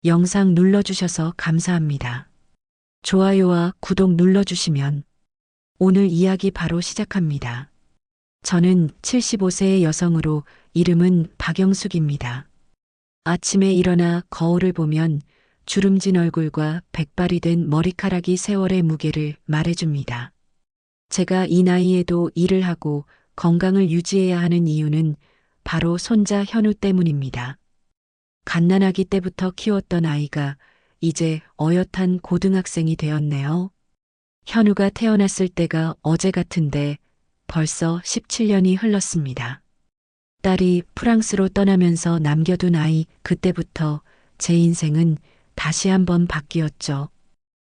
영상 눌러주셔서 감사합니다. 좋아요와 구독 눌러주시면 오늘 이야기 바로 시작합니다. 저는 75세의 여성으로 이름은 박영숙입니다. 아침에 일어나 거울을 보면 주름진 얼굴과 백발이 된 머리카락이 세월의 무게를 말해줍니다. 제가 이 나이에도 일을 하고 건강을 유지해야 하는 이유는 바로 손자 현우 때문입니다. 갓난아기 때부터 키웠던 아이가 이제 어엿한 고등학생이 되었네요. 현우가 태어났을 때가 어제 같은데 벌써 17년이 흘렀습니다. 딸이 프랑스로 떠나면서 남겨둔 아이, 그때부터 제 인생은 다시 한번 바뀌었죠.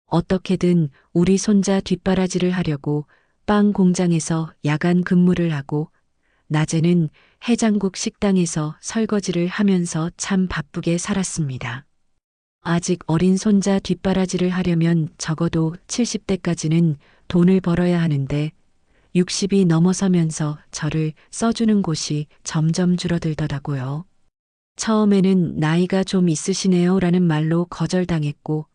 어떻게든 우리 손자 뒷바라지를 하려고 빵 공장에서 야간 근무를 하고 낮에는 해장국 식당에서 설거지를 하면서 참 바쁘게 살았습니다. 아직 어린 손자 뒷바라지를 하려면 적어도 70대까지는 돈을 벌어야 하는데 60이 넘어서면서 저를 써주는 곳이 점점 줄어들더라고요. 처음에는 나이가 좀 있으시네요 라는 말로 거절당했고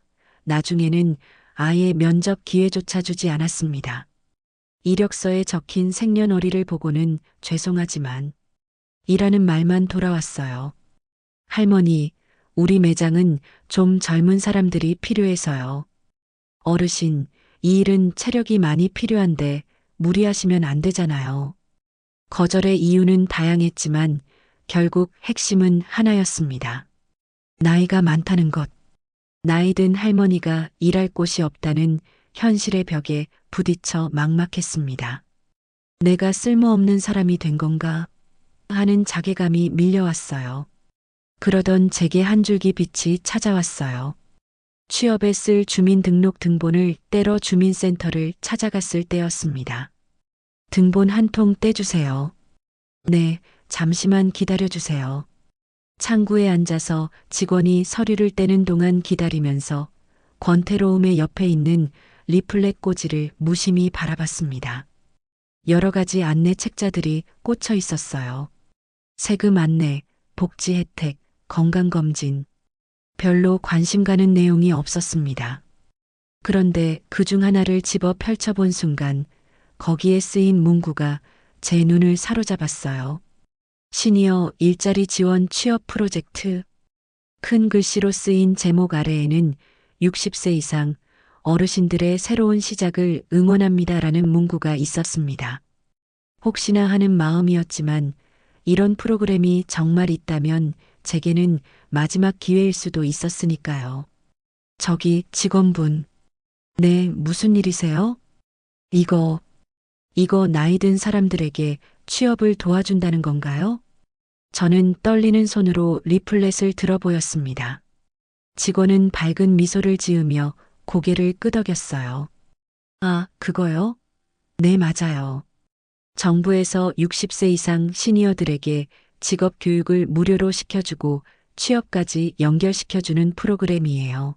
나중에는 아예 면접 기회조차 주지 않았습니다. 이력서에 적힌 생년월일을 보고는 죄송하지만 이라는 말만 돌아왔어요. 할머니, 우리 매장은 좀 젊은 사람들이 필요해서요. 어르신, 이 일은 체력이 많이 필요한데 무리하시면 안 되잖아요. 거절의 이유는 다양했지만 결국 핵심은 하나였습니다. 나이가 많다는 것. 나이 든 할머니가 일할 곳이 없다는 현실의 벽에 부딪혀 막막했습니다. 내가 쓸모없는 사람이 된 건가 하는 자괴감이 밀려왔어요. 그러던 제게 한 줄기 빛이 찾아왔어요. 취업에 쓸 주민등록 등본을 떼러 주민센터를 찾아갔을 때였습니다. 등본 한 통 떼주세요. 네, 잠시만 기다려주세요. 창구에 앉아서 직원이 서류를 떼는 동안 기다리면서 권태로움의 옆에 있는 리플렛 꽂이를 무심히 바라봤습니다. 여러 가지 안내 책자들이 꽂혀 있었어요. 세금 안내, 복지 혜택, 건강검진. 별로 관심 가는 내용이 없었습니다. 그런데 그중 하나를 집어 펼쳐본 순간 거기에 쓰인 문구가 제 눈을 사로잡았어요. 시니어 일자리 지원 취업 프로젝트. 큰 글씨로 쓰인 제목 아래에는 60세 이상 어르신들의 새로운 시작을 응원합니다라는 문구가 있었습니다. 혹시나 하는 마음이었지만 이런 프로그램이 정말 있다면 제게는 마지막 기회일 수도 있었으니까요. 저기 직원분. 네, 무슨 일이세요? 이거 나이 든 사람들에게 취업을 도와준다는 건가요? 저는 떨리는 손으로 리플렛을 들어 보였습니다. 직원은 밝은 미소를 지으며 고개를 끄덕였어요. 아, 그거요? 네, 맞아요. 정부에서 60세 이상 시니어들에게 직업 교육을 무료로 시켜주고 취업까지 연결시켜주는 프로그램이에요.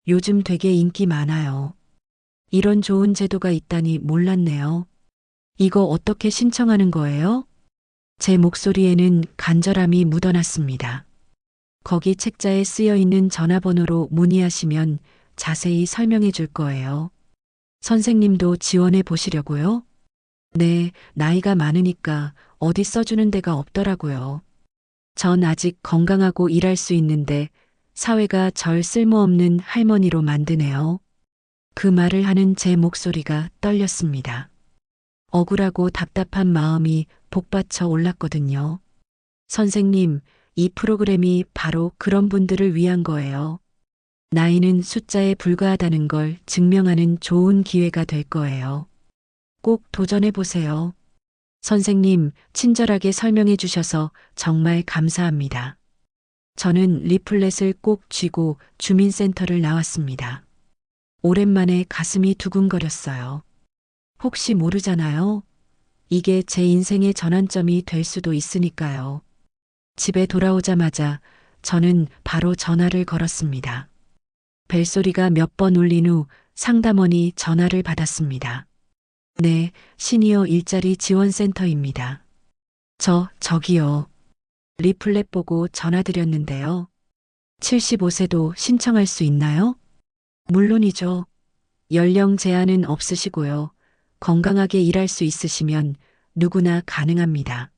요즘 되게 인기 많아요. 이런 좋은 제도가 있다니 몰랐네요. 이거 어떻게 신청하는 거예요? 제 목소리에는 간절함이 묻어났습니다. 거기 책자에 쓰여 있는 전화번호로 문의하시면 자세히 설명해 줄 거예요. 선생님도 지원해 보시려고요? 네, 나이가 많으니까 어디 써주는 데가 없더라고요. 전 아직 건강하고 일할 수 있는데 사회가 절 쓸모없는 할머니로 만드네요. 그 말을 하는 제 목소리가 떨렸습니다. 억울하고 답답한 마음이 복받쳐 올랐거든요. 선생님, 이 프로그램이 바로 그런 분들을 위한 거예요. 나이는 숫자에 불과하다는 걸 증명하는 좋은 기회가 될 거예요. 꼭 도전해 보세요. 선생님, 친절하게 설명해 주셔서 정말 감사합니다. 저는 리플렛을 꼭 쥐고 주민센터를 나왔습니다. 오랜만에 가슴이 두근거렸어요. 혹시 모르잖아요. 이게 제 인생의 전환점이 될 수도 있으니까요. 집에 돌아오자마자 저는 바로 전화를 걸었습니다. 벨소리가 몇 번 울린 후 상담원이 전화를 받았습니다. 네, 시니어 일자리 지원센터입니다. 저기요. 리플렛 보고 전화드렸는데요. 75세도 신청할 수 있나요? 물론이죠. 연령 제한은 없으시고요. 건강하게 일할 수 있으시면 누구나 가능합니다.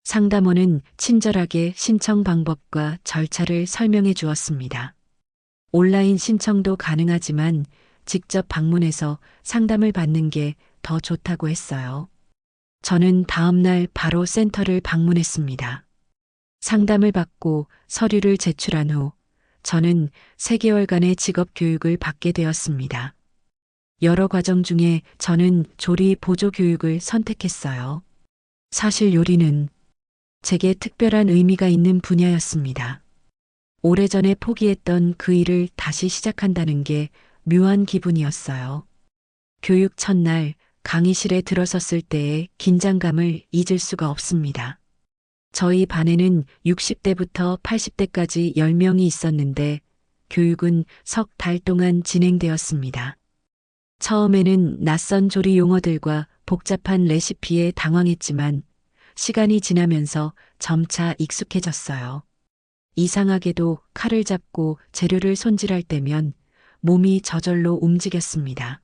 상담원은 친절하게 신청 방법과 절차를 설명해 주었습니다. 온라인 신청도 가능하지만 직접 방문해서 상담을 받는 게 더 좋다고 했어요. 저는 다음날 바로 센터를 방문했습니다. 상담을 받고 서류를 제출한 후 저는 3개월간의 직업 교육을 받게 되었습니다. 여러 과정 중에 저는 조리 보조 교육을 선택했어요. 사실 요리는 제게 특별한 의미가 있는 분야였습니다. 오래전에 포기했던 그 일을 다시 시작한다는 게 묘한 기분이었어요. 교육 첫날 강의실에 들어섰을 때의 긴장감을 잊을 수가 없습니다. 저희 반에는 60대부터 80대까지 10명이 있었는데 교육은 석 달 동안 진행되었습니다. 처음에는 낯선 조리 용어들과 복잡한 레시피에 당황했지만 시간이 지나면서 점차 익숙해졌어요. 이상하게도 칼을 잡고 재료를 손질할 때면 몸이 저절로 움직였습니다.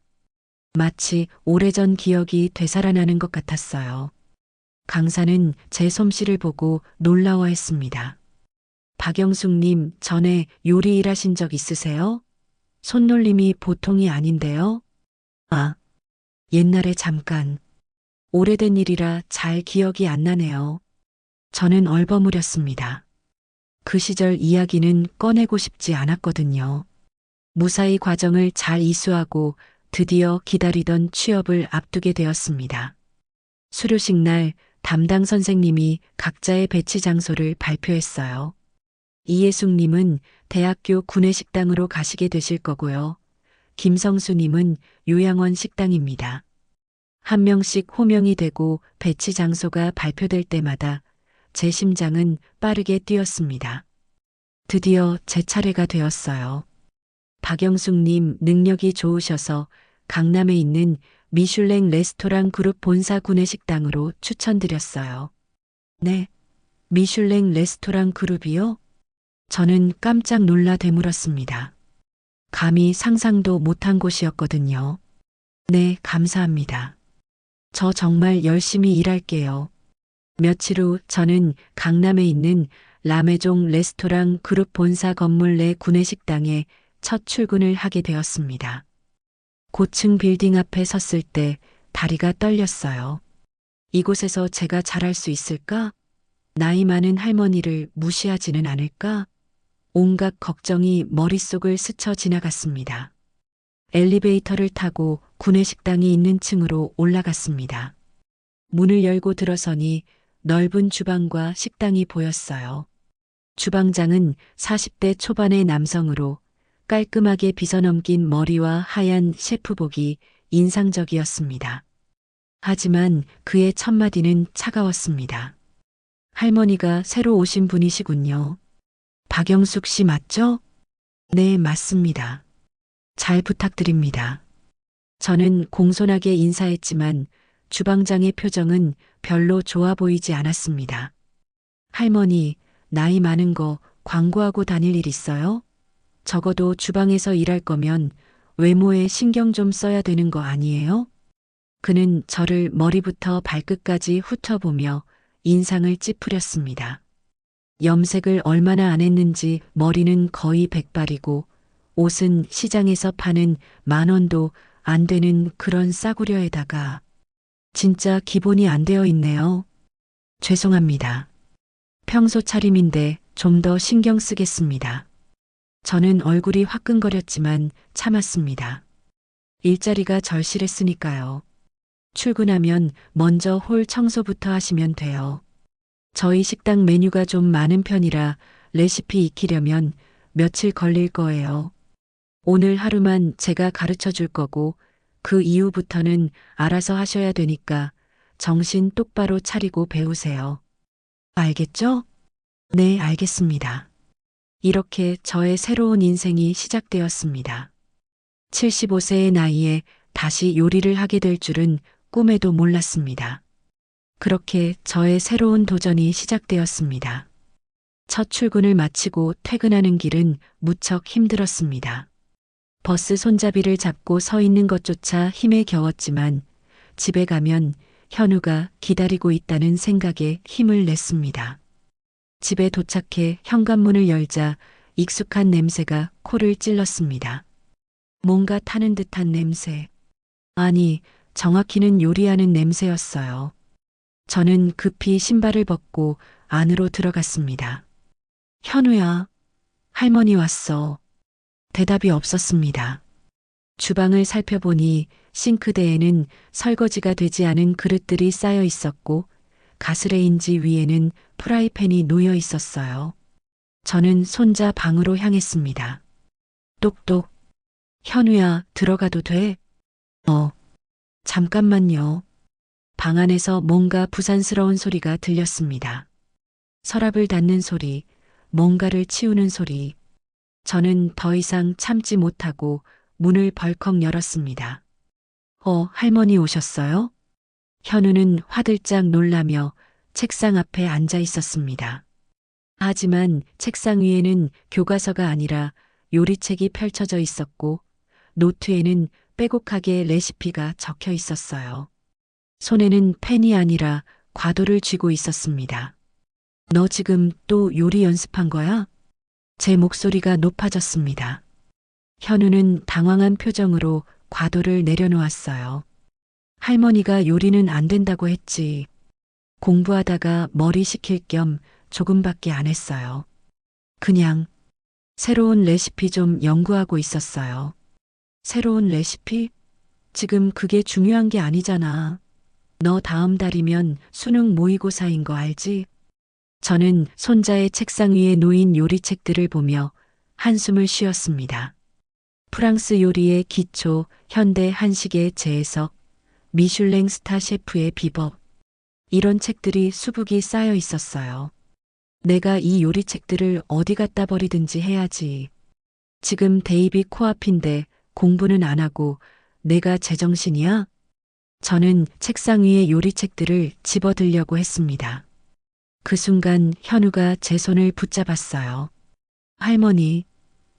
마치 오래전 기억이 되살아나는 것 같았어요. 강사는 제 솜씨를 보고 놀라워했습니다. 박영숙님, 전에 요리 일하신 적 있으세요? 손놀림이 보통이 아닌데요? 아, 옛날에 잠깐. 오래된 일이라 잘 기억이 안 나네요. 저는 얼버무렸습니다. 그 시절 이야기는 꺼내고 싶지 않았거든요. 무사히 과정을 잘 이수하고 드디어 기다리던 취업을 앞두게 되었습니다. 수료식 날 담당 선생님이 각자의 배치 장소를 발표했어요. 이예숙님은 대학교 구내식당으로 가시게 되실 거고요. 김성수님은 요양원 식당입니다. 한 명씩 호명이 되고 배치 장소가 발표될 때마다 제 심장은 빠르게 뛰었습니다. 드디어 제 차례가 되었어요. 박영숙님 능력이 좋으셔서 강남에 있는 미슐랭 레스토랑 그룹 본사 구내식당으로 추천드렸어요. 네, 미슐랭 레스토랑 그룹이요? 저는 깜짝 놀라 되물었습니다. 감히 상상도 못한 곳이었거든요. 네, 감사합니다. 저 정말 열심히 일할게요. 며칠 후 저는 강남에 있는 라메종 레스토랑 그룹 본사 건물 내 구내식당에 첫 출근을 하게 되었습니다. 고층 빌딩 앞에 섰을 때 다리가 떨렸어요. 이곳에서 제가 잘할 수 있을까? 나이 많은 할머니를 무시하지는 않을까? 온갖 걱정이 머릿속을 스쳐 지나갔습니다. 엘리베이터를 타고 구내식당이 있는 층으로 올라갔습니다. 문을 열고 들어서니 넓은 주방과 식당이 보였어요. 주방장은 40대 초반의 남성으로 깔끔하게 빗어넘긴 머리와 하얀 셰프복이 인상적이었습니다. 하지만 그의 첫마디는 차가웠습니다. 할머니가 새로 오신 분이시군요. 박영숙 씨 맞죠? 네, 맞습니다. 잘 부탁드립니다. 저는 공손하게 인사했지만 주방장의 표정은 별로 좋아 보이지 않았습니다. 할머니, 나이 많은 거 광고하고 다닐 일 있어요? 적어도 주방에서 일할 거면 외모에 신경 좀 써야 되는 거 아니에요? 그는 저를 머리부터 발끝까지 훑어보며 인상을 찌푸렸습니다. 염색을 얼마나 안 했는지 머리는 거의 백발이고 옷은 시장에서 파는 10,000원도 안 되는 그런 싸구려에다가 진짜 기본이 안 되어 있네요. 죄송합니다. 평소 차림인데 좀 더 신경 쓰겠습니다. 저는 얼굴이 화끈거렸지만 참았습니다. 일자리가 절실했으니까요. 출근하면 먼저 홀 청소부터 하시면 돼요. 저희 식당 메뉴가 좀 많은 편이라 레시피 익히려면 며칠 걸릴 거예요. 오늘 하루만 제가 가르쳐 줄 거고 그 이후부터는 알아서 하셔야 되니까 정신 똑바로 차리고 배우세요. 알겠죠? 네, 알겠습니다. 이렇게 저의 새로운 인생이 시작되었습니다. 75세의 나이에 다시 요리를 하게 될 줄은 꿈에도 몰랐습니다. 그렇게 저의 새로운 도전이 시작되었습니다. 첫 출근을 마치고 퇴근하는 길은 무척 힘들었습니다. 버스 손잡이를 잡고 서 있는 것조차 힘에 겨웠지만 집에 가면 현우가 기다리고 있다는 생각에 힘을 냈습니다. 집에 도착해 현관문을 열자 익숙한 냄새가 코를 찔렀습니다. 뭔가 타는 듯한 냄새. 아니, 정확히는 요리하는 냄새였어요. 저는 급히 신발을 벗고 안으로 들어갔습니다. 현우야, 할머니 왔어. 대답이 없었습니다. 주방을 살펴보니 싱크대에는 설거지가 되지 않은 그릇들이 쌓여 있었고 가스레인지 위에는 프라이팬이 놓여 있었어요. 저는 손자 방으로 향했습니다. 똑똑. 현우야, 들어가도 돼? 잠깐만요. 방 안에서 뭔가 부산스러운 소리가 들렸습니다. 서랍을 닫는 소리, 뭔가를 치우는 소리. 저는 더 이상 참지 못하고 문을 벌컥 열었습니다. 할머니 오셨어요? 현우는 화들짝 놀라며 책상 앞에 앉아 있었습니다. 하지만 책상 위에는 교과서가 아니라 요리책이 펼쳐져 있었고 노트에는 빼곡하게 레시피가 적혀 있었어요. 손에는 펜이 아니라 과도를 쥐고 있었습니다. 너 지금 또 요리 연습한 거야? 제 목소리가 높아졌습니다. 현우는 당황한 표정으로 과도를 내려놓았어요. 할머니가 요리는 안 된다고 했지. 공부하다가 머리 식힐 겸 조금밖에 안 했어요. 그냥 새로운 레시피 좀 연구하고 있었어요. 새로운 레시피? 지금 그게 중요한 게 아니잖아. 너 다음 달이면 수능 모의고사인 거 알지? 저는 손자의 책상 위에 놓인 요리책들을 보며 한숨을 쉬었습니다. 프랑스 요리의 기초, 현대 한식의 재해석, 미슐랭 스타 셰프의 비법. 이런 책들이 수북이 쌓여 있었어요. 내가 이 요리책들을 어디 갖다 버리든지 해야지. 지금 대입이 코앞인데 공부는 안 하고 내가 제정신이야? 저는 책상 위에 요리책들을 집어들려고 했습니다. 그 순간 현우가 제 손을 붙잡았어요. 할머니,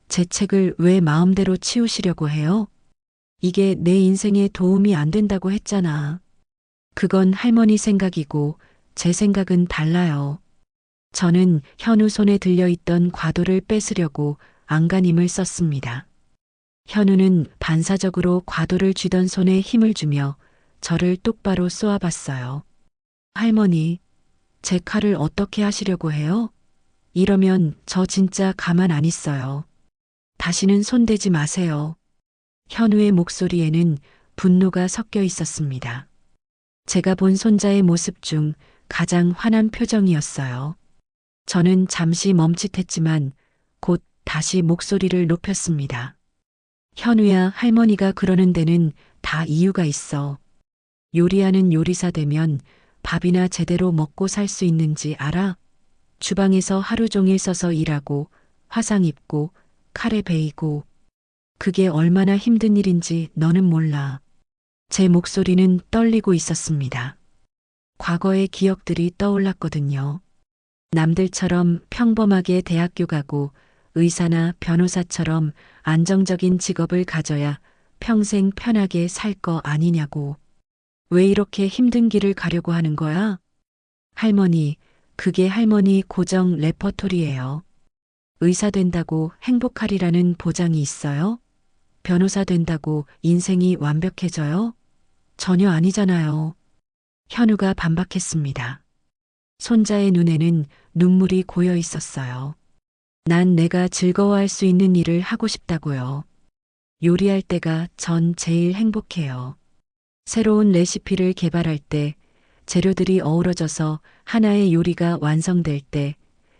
제 책을 왜 마음대로 치우시려고 해요? 이게 내 인생에 도움이 안 된다고 했잖아. 그건 할머니 생각이고 제 생각은 달라요. 저는 현우 손에 들려있던 과도를 뺏으려고 안간힘을 썼습니다. 현우는 반사적으로 과도를 쥐던 손에 힘을 주며 저를 똑바로 쏘아봤어요. 할머니, 제 칼을 어떻게 하시려고 해요? 이러면 저 진짜 가만 안 있어요. 다시는 손대지 마세요. 현우의 목소리에는 분노가 섞여 있었습니다. 제가 본 손자의 모습 중 가장 화난 표정이었어요. 저는 잠시 멈칫했지만 곧 다시 목소리를 높였습니다. 현우야, 할머니가 그러는 데는 다 이유가 있어. 요리하는 요리사 되면 밥이나 제대로 먹고 살 수 있는지 알아? 주방에서 하루 종일 서서 일하고 화상 입고 칼에 베이고 그게 얼마나 힘든 일인지 너는 몰라. 제 목소리는 떨리고 있었습니다. 과거의 기억들이 떠올랐거든요. 남들처럼 평범하게 대학교 가고 의사나 변호사처럼 안정적인 직업을 가져야 평생 편하게 살 거 아니냐고. 왜 이렇게 힘든 길을 가려고 하는 거야? 할머니, 그게 할머니 고정 레퍼토리예요. 의사 된다고 행복하리라는 보장이 있어요? 변호사 된다고 인생이 완벽해져요? 전혀 아니잖아요. 현우가 반박했습니다. 손자의 눈에는 눈물이 고여 있었어요. 난 내가 즐거워할 수 있는 일을 하고 싶다고요. 요리할 때가 전 제일 행복해요. 새로운 레시피를 개발할 때, 재료들이 어우러져서 하나의 요리가 완성될 때,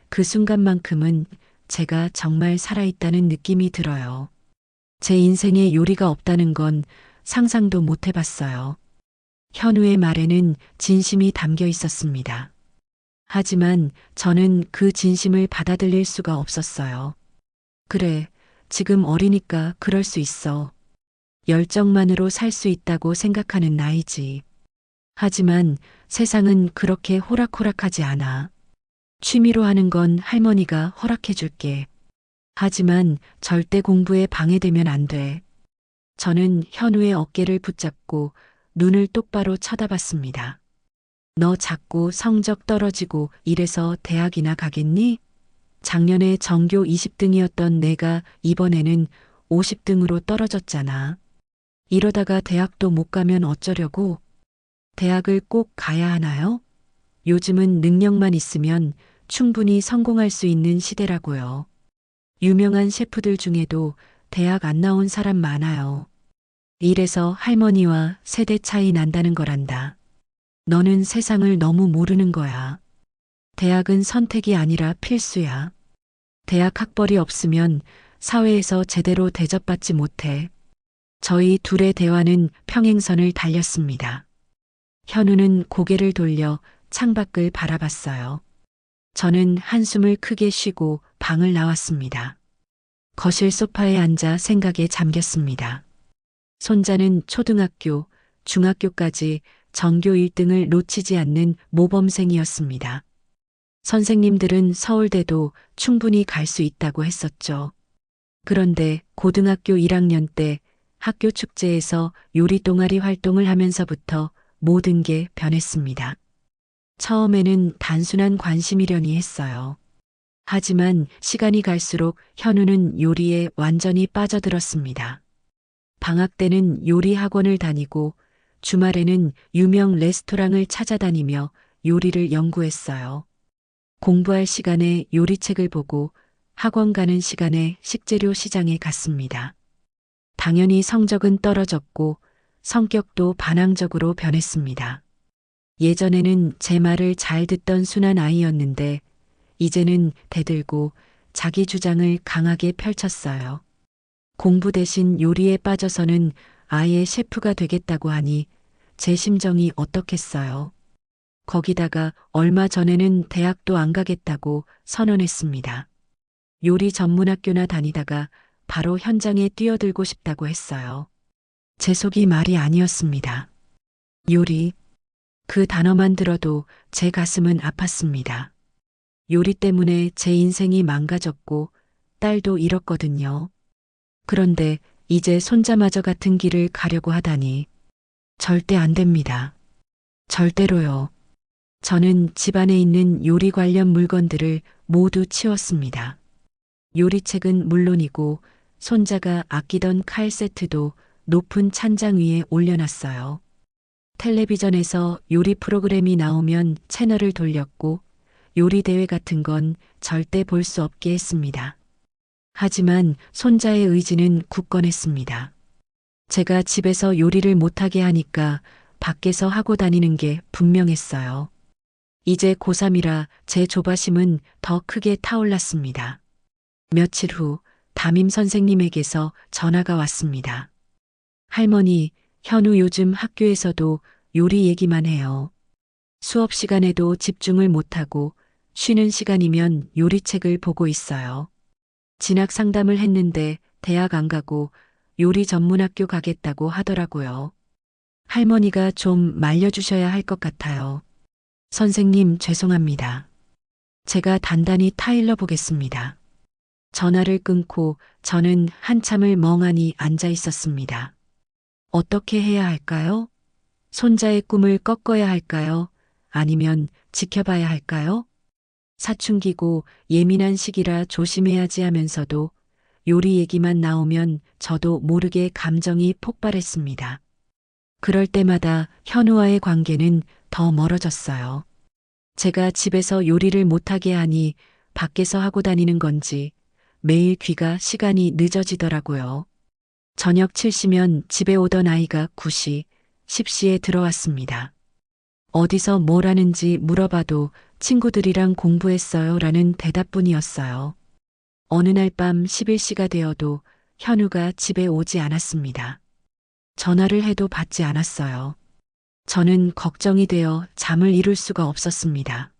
그 순간만큼은 제가 정말 살아있다는 느낌이 들어요. 제 인생에 요리가 없다는 건 상상도 못 해봤어요. 현우의 말에는 진심이 담겨 있었습니다. 하지만 저는 그 진심을 받아들일 수가 없었어요. 그래, 지금 어리니까 그럴 수 있어. 열정만으로 살 수 있다고 생각하는 나이지. 하지만 세상은 그렇게 호락호락하지 않아. 취미로 하는 건 할머니가 허락해 줄게. 하지만 절대 공부에 방해되면 안 돼. 저는 현우의 어깨를 붙잡고 눈을 똑바로 쳐다봤습니다. 너 자꾸 성적 떨어지고 이래서 대학이나 가겠니? 작년에 전교 20등이었던 내가 이번에는 50등으로 떨어졌잖아. 이러다가 대학도 못 가면 어쩌려고? 대학을 꼭 가야 하나요? 요즘은 능력만 있으면 충분히 성공할 수 있는 시대라고요. 유명한 셰프들 중에도 대학 안 나온 사람 많아요. 이래서 할머니와 세대 차이 난다는 거란다. 너는 세상을 너무 모르는 거야. 대학은 선택이 아니라 필수야. 대학 학벌이 없으면 사회에서 제대로 대접받지 못해. 저희 둘의 대화는 평행선을 달렸습니다. 현우는 고개를 돌려 창밖을 바라봤어요. 저는 한숨을 크게 쉬고 방을 나왔습니다. 거실 소파에 앉아 생각에 잠겼습니다. 손자는 초등학교, 중학교까지 전교 1등을 놓치지 않는 모범생이었습니다. 선생님들은 서울대도 충분히 갈 수 있다고 했었죠. 그런데 고등학교 1학년 때 학교 축제에서 요리 동아리 활동을 하면서부터 모든 게 변했습니다. 처음에는 단순한 관심이려니 했어요. 하지만 시간이 갈수록 현우는 요리에 완전히 빠져들었습니다. 방학 때는 요리 학원을 다니고 주말에는 유명 레스토랑을 찾아다니며 요리를 연구했어요. 공부할 시간에 요리책을 보고 학원 가는 시간에 식재료 시장에 갔습니다. 당연히 성적은 떨어졌고 성격도 반항적으로 변했습니다. 예전에는 제 말을 잘 듣던 순한 아이였는데 이제는 대들고 자기 주장을 강하게 펼쳤어요. 공부 대신 요리에 빠져서는 아예 셰프가 되겠다고 하니 제 심정이 어떻겠어요. 거기다가 얼마 전에는 대학도 안 가겠다고 선언했습니다. 요리 전문학교나 다니다가 바로 현장에 뛰어들고 싶다고 했어요. 제 속이 말이 아니었습니다. 요리. 그 단어만 들어도 제 가슴은 아팠습니다. 요리 때문에 제 인생이 망가졌고 딸도 잃었거든요. 그런데 이제 손자마저 같은 길을 가려고 하다니 절대 안 됩니다. 절대로요. 저는 집안에 있는 요리 관련 물건들을 모두 치웠습니다. 요리책은 물론이고 손자가 아끼던 칼 세트도 높은 찬장 위에 올려놨어요. 텔레비전에서 요리 프로그램이 나오면 채널을 돌렸고 요리 대회 같은 건 절대 볼 수 없게 했습니다. 하지만 손자의 의지는 굳건했습니다. 제가 집에서 요리를 못하게 하니까 밖에서 하고 다니는 게 분명했어요. 이제 고3이라 제 조바심은 더 크게 타올랐습니다. 며칠 후 담임 선생님에게서 전화가 왔습니다. 할머니, 현우 요즘 학교에서도 요리 얘기만 해요. 수업 시간에도 집중을 못하고 쉬는 시간이면 요리책을 보고 있어요. 진학 상담을 했는데 대학 안 가고 요리 전문학교 가겠다고 하더라고요. 할머니가 좀 말려주셔야 할 것 같아요. 선생님, 죄송합니다. 제가 단단히 타일러 보겠습니다. 전화를 끊고 저는 한참을 멍하니 앉아 있었습니다. 어떻게 해야 할까요? 손자의 꿈을 꺾어야 할까요? 아니면 지켜봐야 할까요? 사춘기고 예민한 시기라 조심해야지 하면서도 요리 얘기만 나오면 저도 모르게 감정이 폭발했습니다. 그럴 때마다 현우와의 관계는 더 멀어졌어요. 제가 집에서 요리를 못하게 하니 밖에서 하고 다니는 건지 매일 귀가 시간이 늦어지더라고요. 저녁 7시면 집에 오던 아이가 9시, 10시에 들어왔습니다. 어디서 뭘 하는지 물어봐도 친구들이랑 공부했어요 라는 대답뿐이었어요. 어느 날 밤 11시가 되어도 현우가 집에 오지 않았습니다. 전화를 해도 받지 않았어요. 저는 걱정이 되어 잠을 이룰 수가 없었습니다.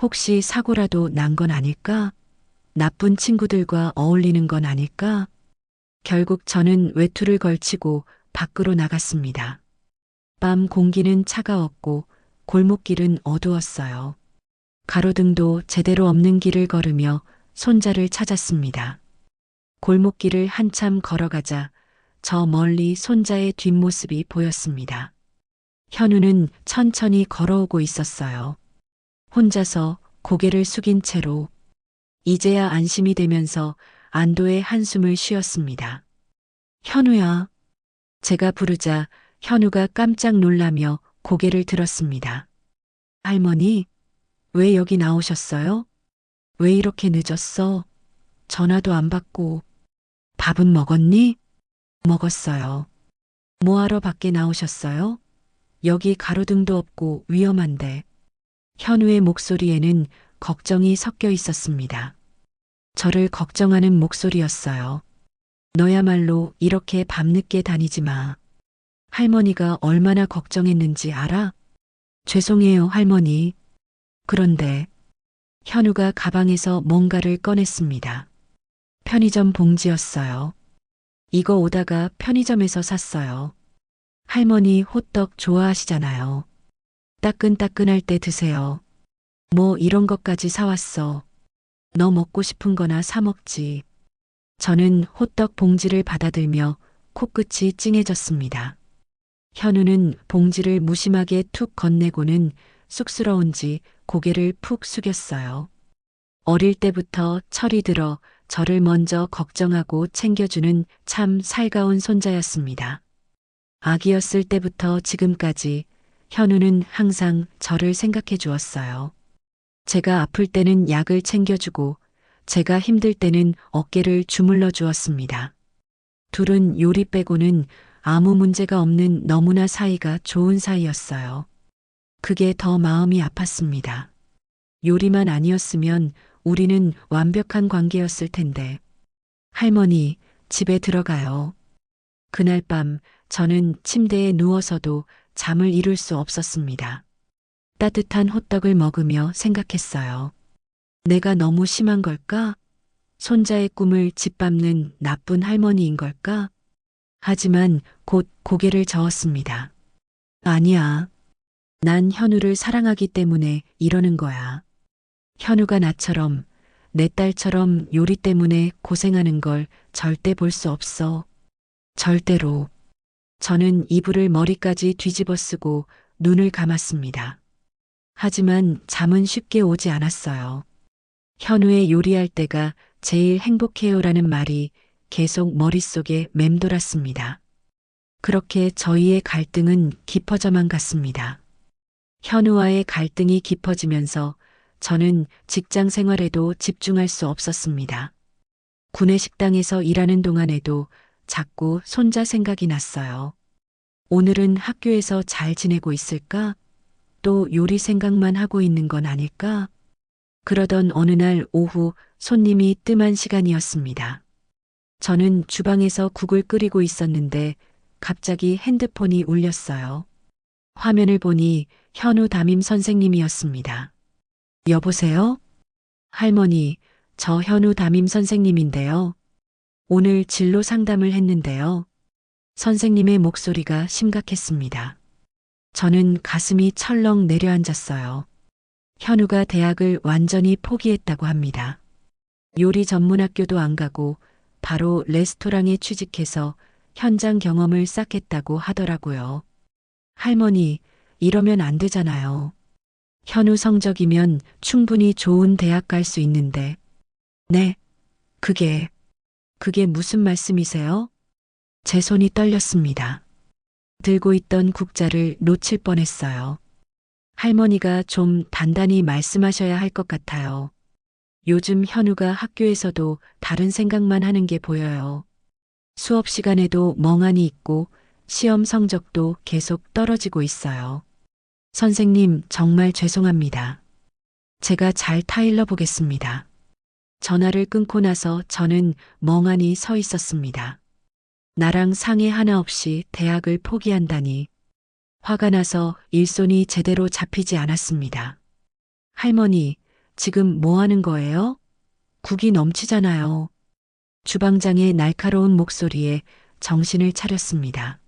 혹시 사고라도 난 건 아닐까? 나쁜 친구들과 어울리는 건 아닐까? 결국 저는 외투를 걸치고 밖으로 나갔습니다. 밤 공기는 차가웠고 골목길은 어두웠어요. 가로등도 제대로 없는 길을 걸으며 손자를 찾았습니다. 골목길을 한참 걸어가자 저 멀리 손자의 뒷모습이 보였습니다. 현우는 천천히 걸어오고 있었어요. 혼자서 고개를 숙인 채로 이제야 안심이 되면서 안도의 한숨을 쉬었습니다. 현우야. 제가 부르자 현우가 깜짝 놀라며 고개를 들었습니다. 할머니, 왜 여기 나오셨어요? 왜 이렇게 늦었어? 전화도 안 받고. 밥은 먹었니? 먹었어요. 뭐하러 밖에 나오셨어요? 여기 가로등도 없고 위험한데. 현우의 목소리에는 걱정이 섞여 있었습니다. 저를 걱정하는 목소리였어요. 너야말로 이렇게 밤늦게 다니지 마. 할머니가 얼마나 걱정했는지 알아? 죄송해요, 할머니. 그런데 현우가 가방에서 뭔가를 꺼냈습니다. 편의점 봉지였어요. 이거 오다가 편의점에서 샀어요. 할머니 호떡 좋아하시잖아요. 따끈따끈할 때 드세요. 뭐 이런 것까지 사왔어. 너 먹고 싶은 거나 사 먹지. 저는 호떡 봉지를 받아들며 코끝이 찡해졌습니다. 현우는 봉지를 무심하게 툭 건네고는 쑥스러운지 고개를 푹 숙였어요. 어릴 때부터 철이 들어 저를 먼저 걱정하고 챙겨주는 참 살가운 손자였습니다. 아기였을 때부터 지금까지 현우는 항상 저를 생각해 주었어요. 제가 아플 때는 약을 챙겨주고 제가 힘들 때는 어깨를 주물러 주었습니다. 둘은 요리 빼고는 아무 문제가 없는 너무나 사이가 좋은 사이였어요. 그게 더 마음이 아팠습니다. 요리만 아니었으면 우리는 완벽한 관계였을 텐데. 할머니, 집에 들어가요. 그날 밤 저는 침대에 누워서도 잠을 이룰 수 없었습니다. 따뜻한 호떡을 먹으며 생각했어요. 내가 너무 심한 걸까? 손자의 꿈을 짓밟는 나쁜 할머니인 걸까? 하지만 곧 고개를 저었습니다. 아니야. 난 현우를 사랑하기 때문에 이러는 거야. 현우가 나처럼 내 딸처럼 요리 때문에 고생하는 걸 절대 볼 수 없어. 절대로. 저는 이불을 머리까지 뒤집어 쓰고 눈을 감았습니다. 하지만 잠은 쉽게 오지 않았어요. 현우의 요리할 때가 제일 행복해요라는 말이 계속 머릿속에 맴돌았습니다. 그렇게 저희의 갈등은 깊어져만 갔습니다. 현우와의 갈등이 깊어지면서 저는 직장 생활에도 집중할 수 없었습니다. 구내 식당에서 일하는 동안에도 자꾸 손자 생각이 났어요. 오늘은 학교에서 잘 지내고 있을까? 또 요리 생각만 하고 있는 건 아닐까? 그러던 어느 날 오후 손님이 뜸한 시간이었습니다. 저는 주방에서 국을 끓이고 있었는데 갑자기 핸드폰이 울렸어요. 화면을 보니 현우 담임 선생님이었습니다. 여보세요? 할머니, 저 현우 담임 선생님인데요. 오늘 진로 상담을 했는데요. 선생님의 목소리가 심각했습니다. 저는 가슴이 철렁 내려앉았어요. 현우가 대학을 완전히 포기했다고 합니다. 요리 전문 학교도 안 가고 바로 레스토랑에 취직해서 현장 경험을 쌓겠다고 하더라고요. 할머니, 이러면 안 되잖아요. 현우 성적이면 충분히 좋은 대학 갈 수 있는데. 네, 그게 무슨 말씀이세요? 제 손이 떨렸습니다. 들고 있던 국자를 놓칠 뻔했어요. 할머니가 좀 단단히 말씀하셔야 할 것 같아요. 요즘 현우가 학교에서도 다른 생각만 하는 게 보여요. 수업 시간에도 멍하니 있고 시험 성적도 계속 떨어지고 있어요. 선생님, 정말 죄송합니다. 제가 잘 타일러 보겠습니다. 전화를 끊고 나서 저는 멍하니 서 있었습니다. 나랑 상의 하나 없이 대학을 포기한다니. 화가 나서 일손이 제대로 잡히지 않았습니다. 할머니, 지금 뭐 하는 거예요? 국이 넘치잖아요. 주방장의 날카로운 목소리에 정신을 차렸습니다.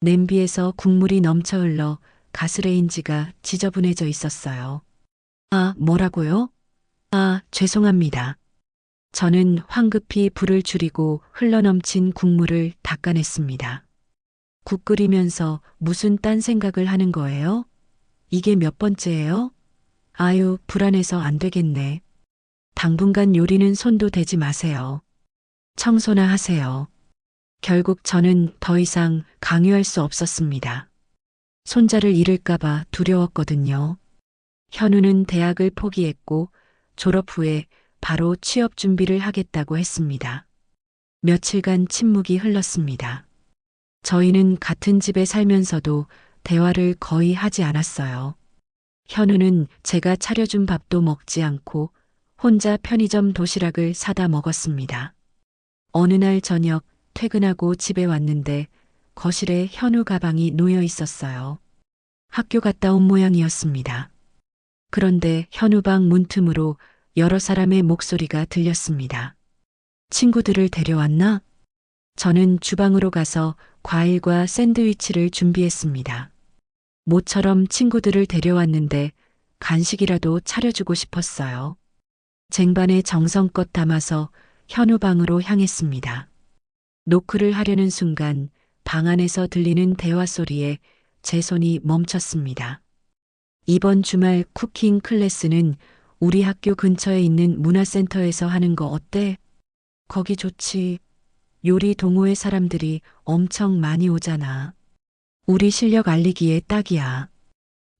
냄비에서 국물이 넘쳐 흘러 가스레인지가 지저분해져 있었어요. 아, 뭐라고요? 아, 죄송합니다. 저는 황급히 불을 줄이고 흘러넘친 국물을 닦아냈습니다. 국 끓이면서 무슨 딴 생각을 하는 거예요? 이게 몇 번째예요? 아유, 불안해서 안 되겠네. 당분간 요리는 손도 대지 마세요. 청소나 하세요. 결국 저는 더 이상 강요할 수 없었습니다. 손자를 잃을까봐 두려웠거든요. 현우는 대학을 포기했고 졸업 후에 바로 취업 준비를 하겠다고 했습니다. 며칠간 침묵이 흘렀습니다. 저희는 같은 집에 살면서도 대화를 거의 하지 않았어요. 현우는 제가 차려준 밥도 먹지 않고 혼자 편의점 도시락을 사다 먹었습니다. 어느 날 저녁 퇴근하고 집에 왔는데 거실에 현우 가방이 놓여 있었어요. 학교 갔다 온 모양이었습니다. 그런데 현우 방 문틈으로 여러 사람의 목소리가 들렸습니다. 친구들을 데려왔나? 저는 주방으로 가서 과일과 샌드위치를 준비했습니다. 모처럼 친구들을 데려왔는데 간식이라도 차려주고 싶었어요. 쟁반에 정성껏 담아서 현우 방으로 향했습니다. 노크를 하려는 순간 방 안에서 들리는 대화 소리에 제 손이 멈췄습니다. 이번 주말 쿠킹 클래스는 우리 학교 근처에 있는 문화센터에서 하는 거 어때? 거기 좋지. 요리 동호회 사람들이 엄청 많이 오잖아. 우리 실력 알리기에 딱이야.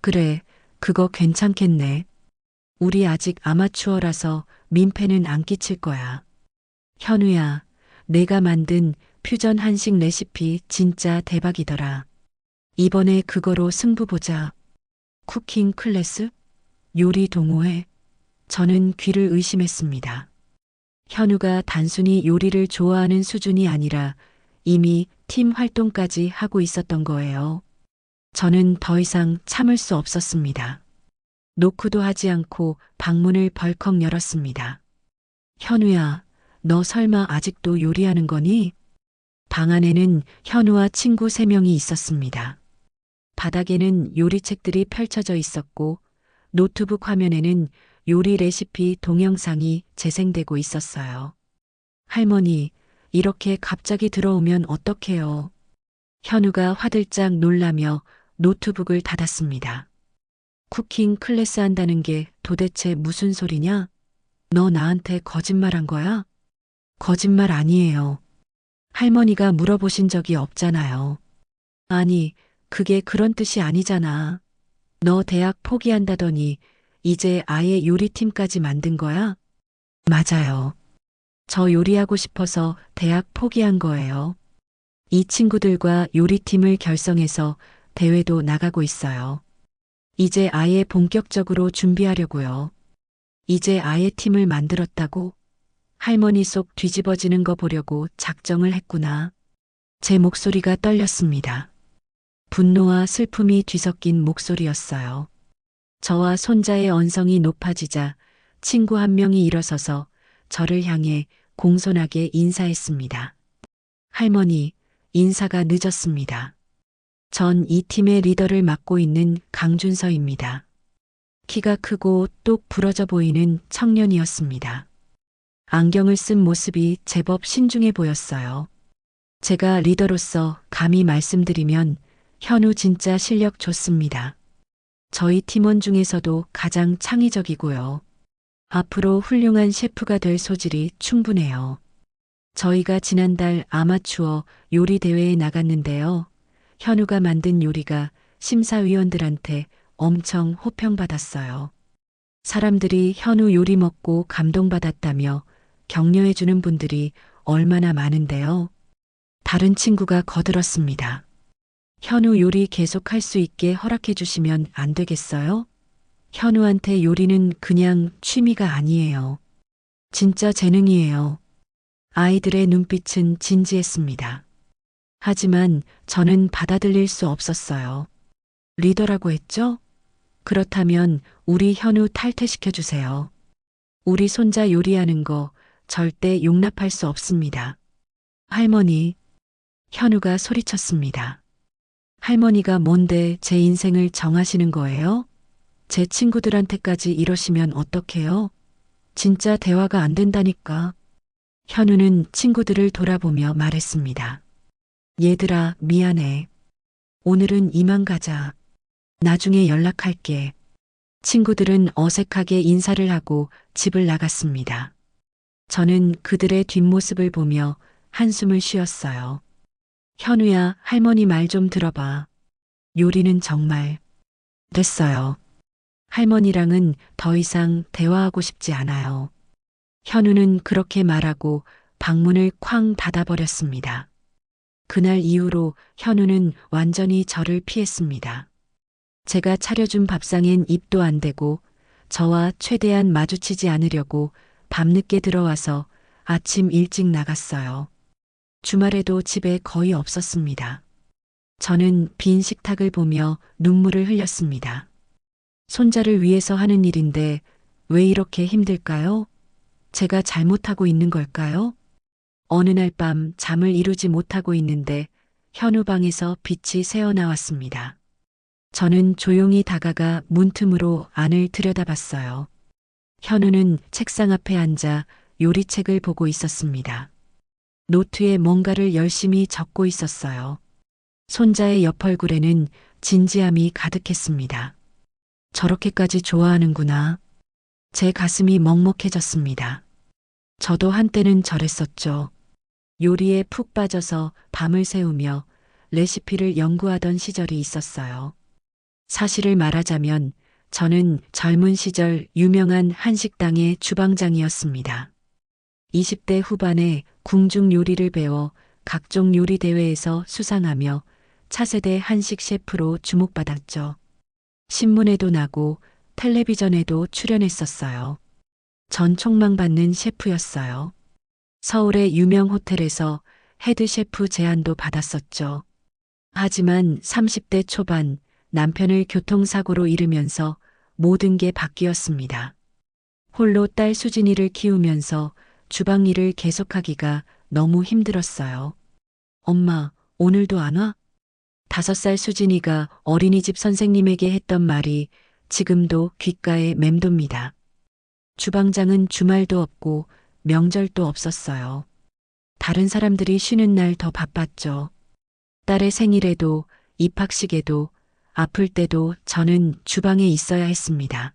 그래, 그거 괜찮겠네. 우리 아직 아마추어라서 민폐는 안 끼칠 거야. 현우야, 내가 만든 퓨전 한식 레시피 진짜 대박이더라. 이번에 그거로 승부 보자. 쿠킹 클래스? 요리 동호회? 저는 귀를 의심했습니다. 현우가 단순히 요리를 좋아하는 수준이 아니라 이미 팀 활동까지 하고 있었던 거예요. 저는 더 이상 참을 수 없었습니다. 노크도 하지 않고 방문을 벌컥 열었습니다. 현우야, 너 설마 아직도 요리하는 거니? 방 안에는 현우와 친구 3명이 있었습니다. 바닥에는 요리책들이 펼쳐져 있었고 노트북 화면에는 요리 레시피 동영상이 재생되고 있었어요. 할머니, 이렇게 갑자기 들어오면 어떡해요? 현우가 화들짝 놀라며 노트북을 닫았습니다. 쿠킹 클래스 한다는 게 도대체 무슨 소리냐? 너 나한테 거짓말한 거야? 거짓말 아니에요. 할머니가 물어보신 적이 없잖아요. 아니, 그게 그런 뜻이 아니잖아. 너 대학 포기한다더니 이제 아예 요리팀까지 만든 거야? 맞아요. 저 요리하고 싶어서 대학 포기한 거예요. 이 친구들과 요리팀을 결성해서 대회도 나가고 있어요. 이제 아예 본격적으로 준비하려고요. 이제 아예 팀을 만들었다고? 할머니 속 뒤집어지는 거 보려고 작정을 했구나. 제 목소리가 떨렸습니다. 분노와 슬픔이 뒤섞인 목소리였어요. 저와 손자의 언성이 높아지자 친구 한 명이 일어서서 저를 향해 공손하게 인사했습니다. 할머니, 인사가 늦었습니다. 전 이 팀의 리더를 맡고 있는 강준서입니다. 키가 크고 똑 부러져 보이는 청년이었습니다. 안경을 쓴 모습이 제법 신중해 보였어요. 제가 리더로서 감히 말씀드리면 현우 진짜 실력 좋습니다. 저희 팀원 중에서도 가장 창의적이고요. 앞으로 훌륭한 셰프가 될 소질이 충분해요. 저희가 지난달 아마추어 요리 대회에 나갔는데요. 현우가 만든 요리가 심사위원들한테 엄청 호평받았어요. 사람들이 현우 요리 먹고 감동받았다며 격려해주는 분들이 얼마나 많은데요. 다른 친구가 거들었습니다. 현우 요리 계속 할 수 있게 허락해 주시면 안 되겠어요? 현우한테 요리는 그냥 취미가 아니에요. 진짜 재능이에요. 아이들의 눈빛은 진지했습니다. 하지만 저는 받아들일 수 없었어요. 리더라고 했죠? 그렇다면 우리 현우 탈퇴시켜 주세요. 우리 손자 요리하는 거 절대 용납할 수 없습니다. 할머니, 현우가 소리쳤습니다. 할머니가 뭔데 제 인생을 정하시는 거예요? 제 친구들한테까지 이러시면 어떡해요? 진짜 대화가 안 된다니까. 현우는 친구들을 돌아보며 말했습니다. 얘들아, 미안해. 오늘은 이만 가자. 나중에 연락할게. 친구들은 어색하게 인사를 하고 집을 나갔습니다. 저는 그들의 뒷모습을 보며 한숨을 쉬었어요. 현우야, 할머니 말 좀 들어봐. 요리는 정말 됐어요. 할머니랑은 더 이상 대화하고 싶지 않아요. 현우는 그렇게 말하고 방문을 쾅 닫아버렸습니다. 그날 이후로 현우는 완전히 저를 피했습니다. 제가 차려준 밥상엔 입도 안 대고 저와 최대한 마주치지 않으려고 밤늦게 들어와서 아침 일찍 나갔어요. 주말에도 집에 거의 없었습니다. 저는 빈 식탁을 보며 눈물을 흘렸습니다. 손자를 위해서 하는 일인데 왜 이렇게 힘들까요? 제가 잘못하고 있는 걸까요? 어느 날 밤 잠을 이루지 못하고 있는데 현우 방에서 빛이 새어나왔습니다. 저는 조용히 다가가 문틈으로 안을 들여다봤어요. 현우는 책상 앞에 앉아 요리책을 보고 있었습니다. 노트에 뭔가를 열심히 적고 있었어요. 손자의 옆 얼굴에는 진지함이 가득했습니다. 저렇게까지 좋아하는구나. 제 가슴이 먹먹해졌습니다. 저도 한때는 저랬었죠. 요리에 푹 빠져서 밤을 새우며 레시피를 연구하던 시절이 있었어요. 사실을 말하자면 저는 젊은 시절 유명한 한식당의 주방장이었습니다. 20대 후반에 궁중 요리를 배워 각종 요리 대회에서 수상하며 차세대 한식 셰프로 주목받았죠. 신문에도 나고 텔레비전에도 출연했었어요. 전 촉망받는 셰프였어요. 서울의 유명 호텔에서 헤드 셰프 제안도 받았었죠. 하지만 30대 초반 남편을 교통사고로 잃으면서 모든 게 바뀌었습니다. 홀로 딸 수진이를 키우면서 주방 일을 계속하기가 너무 힘들었어요. 엄마, 오늘도 안 와? 5살 수진이가 어린이집 선생님에게 했던 말이 지금도 귓가에 맴돕니다. 주방장은 주말도 없고 명절도 없었어요. 다른 사람들이 쉬는 날 더 바빴죠. 딸의 생일에도 입학식에도 아플 때도 저는 주방에 있어야 했습니다.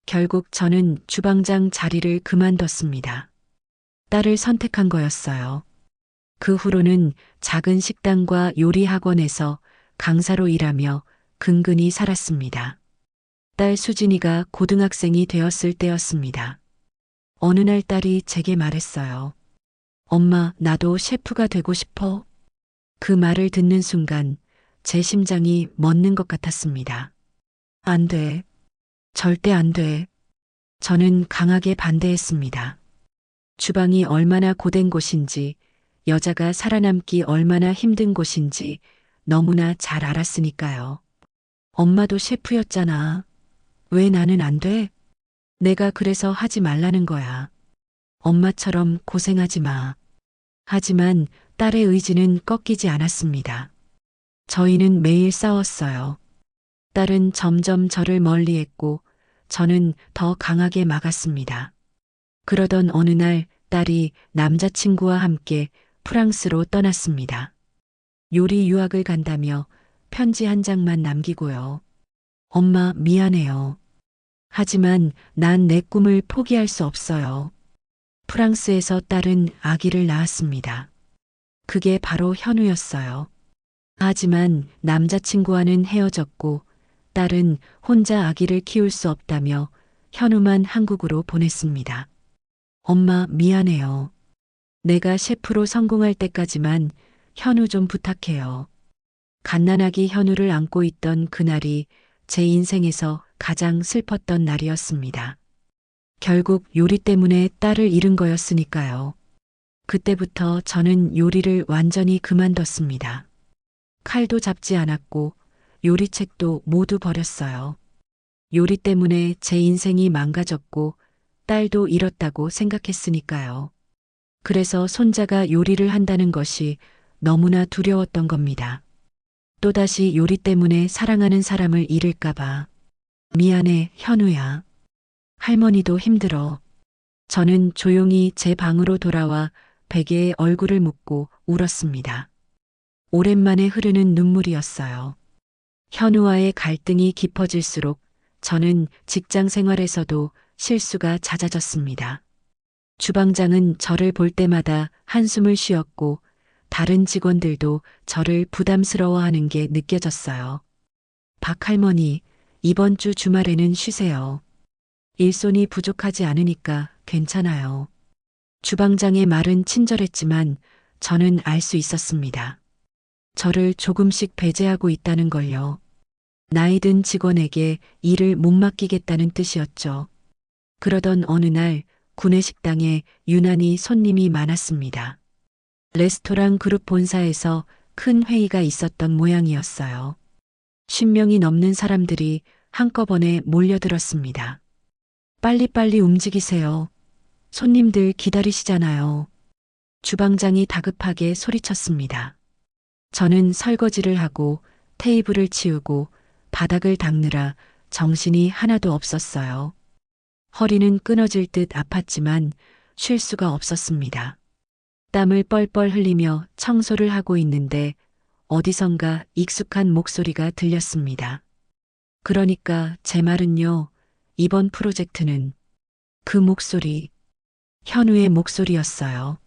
결국 저는 주방장 자리를 그만뒀습니다. 딸을 선택한 거였어요. 그 후로는 작은 식당과 요리 학원에서 강사로 일하며 근근히 살았습니다. 딸 수진이가 고등학생이 되었을 때였습니다. 어느 날 딸이 제게 말했어요. 엄마, 나도 셰프가 되고 싶어. 그 말을 듣는 순간 제 심장이 멎는 것 같았습니다. 안 돼. 절대 안 돼. 저는 강하게 반대했습니다. 주방이 얼마나 고된 곳인지, 여자가 살아남기 얼마나 힘든 곳인지 너무나 잘 알았으니까요. 엄마도 셰프였잖아. 왜 나는 안 돼? 내가 그래서 하지 말라는 거야. 엄마처럼 고생하지 마. 하지만 딸의 의지는 꺾이지 않았습니다. 저희는 매일 싸웠어요. 딸은 점점 저를 멀리했고 저는 더 강하게 막았습니다. 그러던 어느 날 딸이 남자친구와 함께 프랑스로 떠났습니다. 요리 유학을 간다며 편지 한 장만 남기고요. 엄마, 미안해요. 하지만 난 내 꿈을 포기할 수 없어요. 프랑스에서 딸은 아기를 낳았습니다. 그게 바로 현우였어요. 하지만 남자친구와는 헤어졌고 딸은 혼자 아기를 키울 수 없다며 현우만 한국으로 보냈습니다. 엄마, 미안해요. 내가 셰프로 성공할 때까지만 현우 좀 부탁해요. 갓난아기 현우를 안고 있던 그날이 제 인생에서 가장 슬펐던 날이었습니다. 결국 요리 때문에 딸을 잃은 거였으니까요. 그때부터 저는 요리를 완전히 그만뒀습니다. 칼도 잡지 않았고 요리책도 모두 버렸어요. 요리 때문에 제 인생이 망가졌고 딸도 잃었다고 생각했으니까요. 그래서 손자가 요리를 한다는 것이 너무나 두려웠던 겁니다. 또다시 요리 때문에 사랑하는 사람을 잃을까봐. 미안해, 현우야. 할머니도 힘들어. 저는 조용히 제 방으로 돌아와 베개에 얼굴을 묻고 울었습니다. 오랜만에 흐르는 눈물이었어요. 현우와의 갈등이 깊어질수록 저는 직장 생활에서도 실수가 잦아졌습니다. 주방장은 저를 볼 때마다 한숨을 쉬었고 다른 직원들도 저를 부담스러워하는 게 느껴졌어요. 박 할머니, 이번 주 주말에는 쉬세요. 일손이 부족하지 않으니까 괜찮아요. 주방장의 말은 친절했지만 저는 알 수 있었습니다. 저를 조금씩 배제하고 있다는 걸요. 나이 든 직원에게 일을 못 맡기겠다는 뜻이었죠. 그러던 어느 날 구내식당에 유난히 손님이 많았습니다. 레스토랑 그룹 본사에서 큰 회의가 있었던 모양이었어요. 10명이 넘는 사람들이 한꺼번에 몰려들었습니다. 빨리빨리 움직이세요. 손님들 기다리시잖아요. 주방장이 다급하게 소리쳤습니다. 저는 설거지를 하고 테이블을 치우고 바닥을 닦느라 정신이 하나도 없었어요. 허리는 끊어질 듯 아팠지만 쉴 수가 없었습니다. 땀을 뻘뻘 흘리며 청소를 하고 있는데 어디선가 익숙한 목소리가 들렸습니다. 그러니까 제 말은요, 이번 프로젝트는 그 목소리, 현우의 목소리였어요.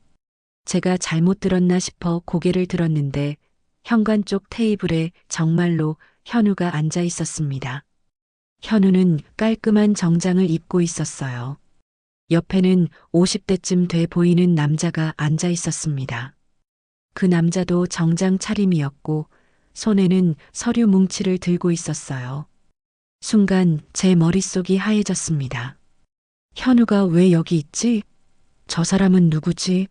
제가 잘못 들었나 싶어 고개를 들었는데 현관 쪽 테이블에 정말로 현우가 앉아 있었습니다. 현우는 깔끔한 정장을 입고 있었어요. 옆에는 50대쯤 돼 보이는 남자가 앉아 있었습니다. 그 남자도 정장 차림이었고 손에는 서류 뭉치를 들고 있었어요. 순간 제 머릿속이 하얘졌습니다. 현우가 왜 여기 있지? 저 사람은 누구지?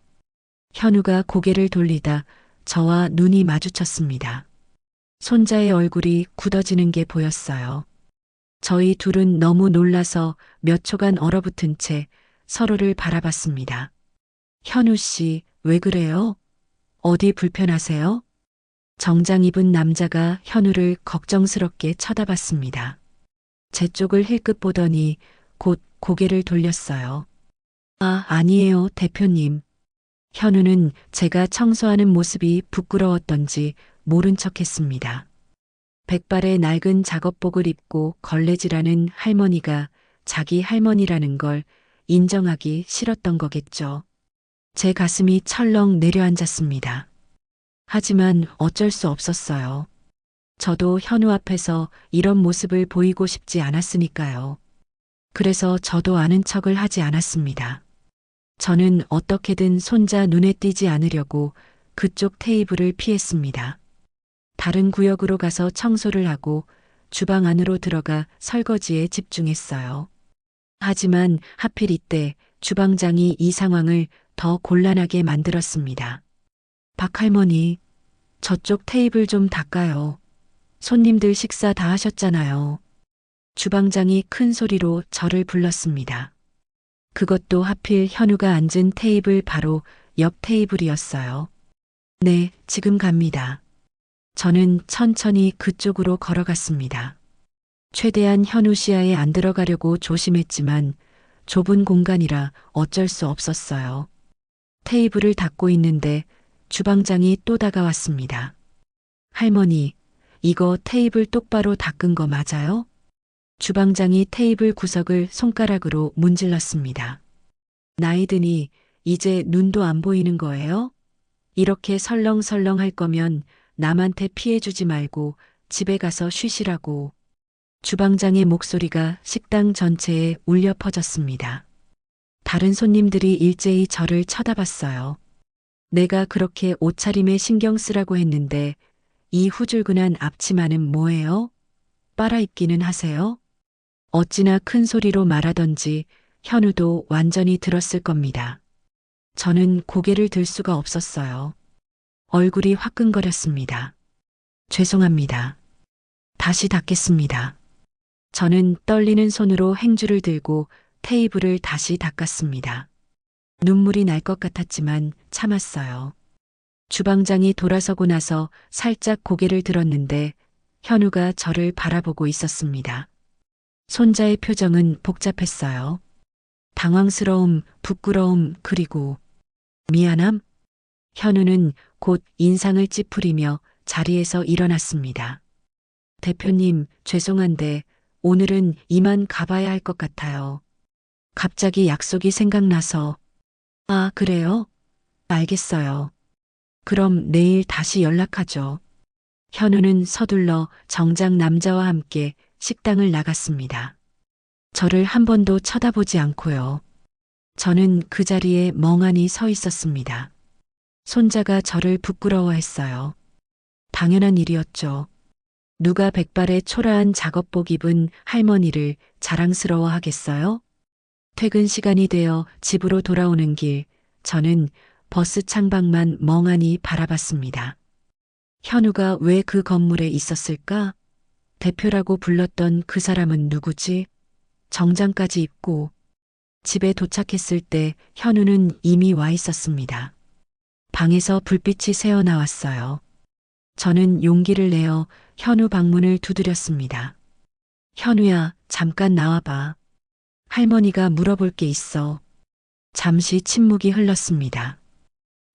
현우가 고개를 돌리다 저와 눈이 마주쳤습니다. 손자의 얼굴이 굳어지는 게 보였어요. 저희 둘은 너무 놀라서 몇 초간 얼어붙은 채 서로를 바라봤습니다. 현우 씨, 왜 그래요? 어디 불편하세요? 정장 입은 남자가 현우를 걱정스럽게 쳐다봤습니다. 제 쪽을 힐끗 보더니 곧 고개를 돌렸어요. 아, 아니에요, 대표님. 현우는 제가 청소하는 모습이 부끄러웠던지 모른 척했습니다. 백발의 낡은 작업복을 입고 걸레질하는 할머니가 자기 할머니라는 걸 인정하기 싫었던 거겠죠. 제 가슴이 철렁 내려앉았습니다. 하지만 어쩔 수 없었어요. 저도 현우 앞에서 이런 모습을 보이고 싶지 않았으니까요. 그래서 저도 아는 척을 하지 않았습니다. 저는 어떻게든 손자 눈에 띄지 않으려고 그쪽 테이블을 피했습니다. 다른 구역으로 가서 청소를 하고 주방 안으로 들어가 설거지에 집중했어요. 하지만 하필 이때 주방장이 이 상황을 더 곤란하게 만들었습니다. 박 할머니, 저쪽 테이블 좀 닦아요. 손님들 식사 다 하셨잖아요. 주방장이 큰 소리로 저를 불렀습니다. 그것도 하필 현우가 앉은 테이블 바로 옆 테이블이었어요. 네, 지금 갑니다. 저는 천천히 그쪽으로 걸어갔습니다. 최대한 현우 시야에 안 들어가려고 조심했지만 좁은 공간이라 어쩔 수 없었어요. 테이블을 닦고 있는데 주방장이 또 다가왔습니다. 할머니, 이거 테이블 똑바로 닦은 거 맞아요? 주방장이 테이블 구석을 손가락으로 문질렀습니다. 나이 드니 이제 눈도 안 보이는 거예요? 이렇게 설렁설렁 할 거면 남한테 피해주지 말고 집에 가서 쉬시라고. 주방장의 목소리가 식당 전체에 울려 퍼졌습니다. 다른 손님들이 일제히 저를 쳐다봤어요. 내가 그렇게 옷차림에 신경 쓰라고 했는데 이 후줄근한 앞치마는 뭐예요? 빨아입기는 하세요? 어찌나 큰 소리로 말하던지 현우도 완전히 들었을 겁니다. 저는 고개를 들 수가 없었어요. 얼굴이 화끈거렸습니다. 죄송합니다. 다시 닦겠습니다. 저는 떨리는 손으로 행주를 들고 테이블을 다시 닦았습니다. 눈물이 날 것 같았지만 참았어요. 주방장이 돌아서고 나서 살짝 고개를 들었는데 현우가 저를 바라보고 있었습니다. 손자의 표정은 복잡했어요. 당황스러움, 부끄러움, 그리고 미안함? 현우는 곧 인상을 찌푸리며 자리에서 일어났습니다. 대표님, 죄송한데 오늘은 이만 가봐야 할 것 같아요. 갑자기 약속이 생각나서. 아, 그래요? 알겠어요. 그럼 내일 다시 연락하죠. 현우는 서둘러 정장 남자와 함께 식당을 나갔습니다. 저를 한 번도 쳐다보지 않고요. 저는 그 자리에 멍하니 서 있었습니다. 손자가 저를 부끄러워했어요. 당연한 일이었죠. 누가 백발의 초라한 작업복 입은 할머니를 자랑스러워 하겠어요? 퇴근 시간이 되어 집으로 돌아오는 길, 저는 버스 창밖만 멍하니 바라봤습니다. 현우가 왜 그 건물에 있었을까? 대표라고 불렀던 그 사람은 누구지? 정장까지 입고 집에 도착했을 때 현우는 이미 와 있었습니다. 방에서 불빛이 새어 나왔어요. 저는 용기를 내어 현우 방문을 두드렸습니다. 현우야, 잠깐 나와봐. 할머니가 물어볼 게 있어. 잠시 침묵이 흘렀습니다.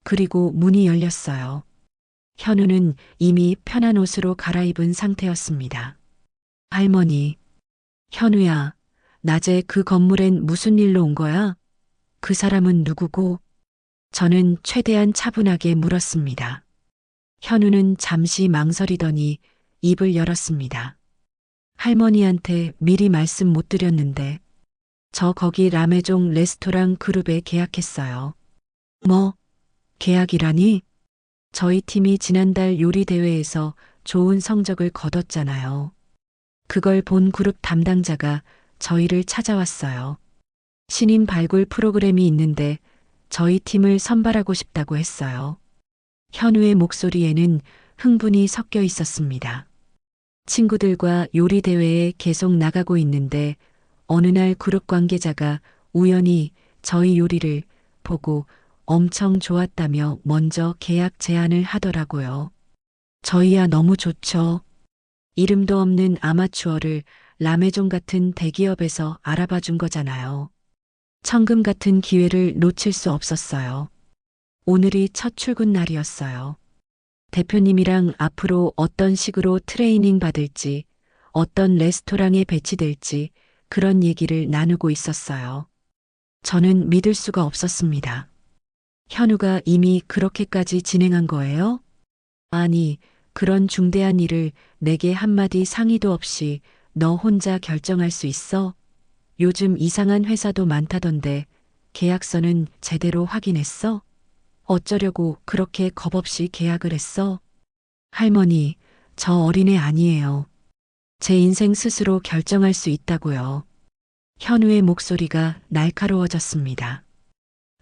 그리고 문이 열렸어요. 현우는 이미 편한 옷으로 갈아입은 상태였습니다. 할머니, 현우야, 낮에 그 건물엔 무슨 일로 온 거야? 그 사람은 누구고? 저는 최대한 차분하게 물었습니다. 현우는 잠시 망설이더니 입을 열었습니다. 할머니한테 미리 말씀 못 드렸는데, 저 거기 라메종 레스토랑 그룹에 계약했어요. 뭐, 계약이라니? 저희 팀이 지난달 요리 대회에서 좋은 성적을 거뒀잖아요. 그걸 본 그룹 담당자가 저희를 찾아왔어요. 신인 발굴 프로그램이 있는데 저희 팀을 선발하고 싶다고 했어요. 현우의 목소리에는 흥분이 섞여 있었습니다. 친구들과 요리 대회에 계속 나가고 있는데 어느 날 그룹 관계자가 우연히 저희 요리를 보고 엄청 좋았다며 먼저 계약 제안을 하더라고요. 저희야 너무 좋죠. 이름도 없는 아마추어를 라메종 같은 대기업에서 알아봐 준 거잖아요. 천금 같은 기회를 놓칠 수 없었어요. 오늘이 첫 출근 날이었어요. 대표님이랑 앞으로 어떤 식으로 트레이닝 받을지, 어떤 레스토랑에 배치될지 그런 얘기를 나누고 있었어요. 저는 믿을 수가 없었습니다. 현우가 이미 그렇게까지 진행한 거예요? 아니, 그런 중대한 일을 내게 한마디 상의도 없이 너 혼자 결정할 수 있어? 요즘 이상한 회사도 많다던데 계약서는 제대로 확인했어? 어쩌려고 그렇게 겁없이 계약을 했어? 할머니, 저 어린애 아니에요. 제 인생 스스로 결정할 수 있다고요. 현우의 목소리가 날카로워졌습니다.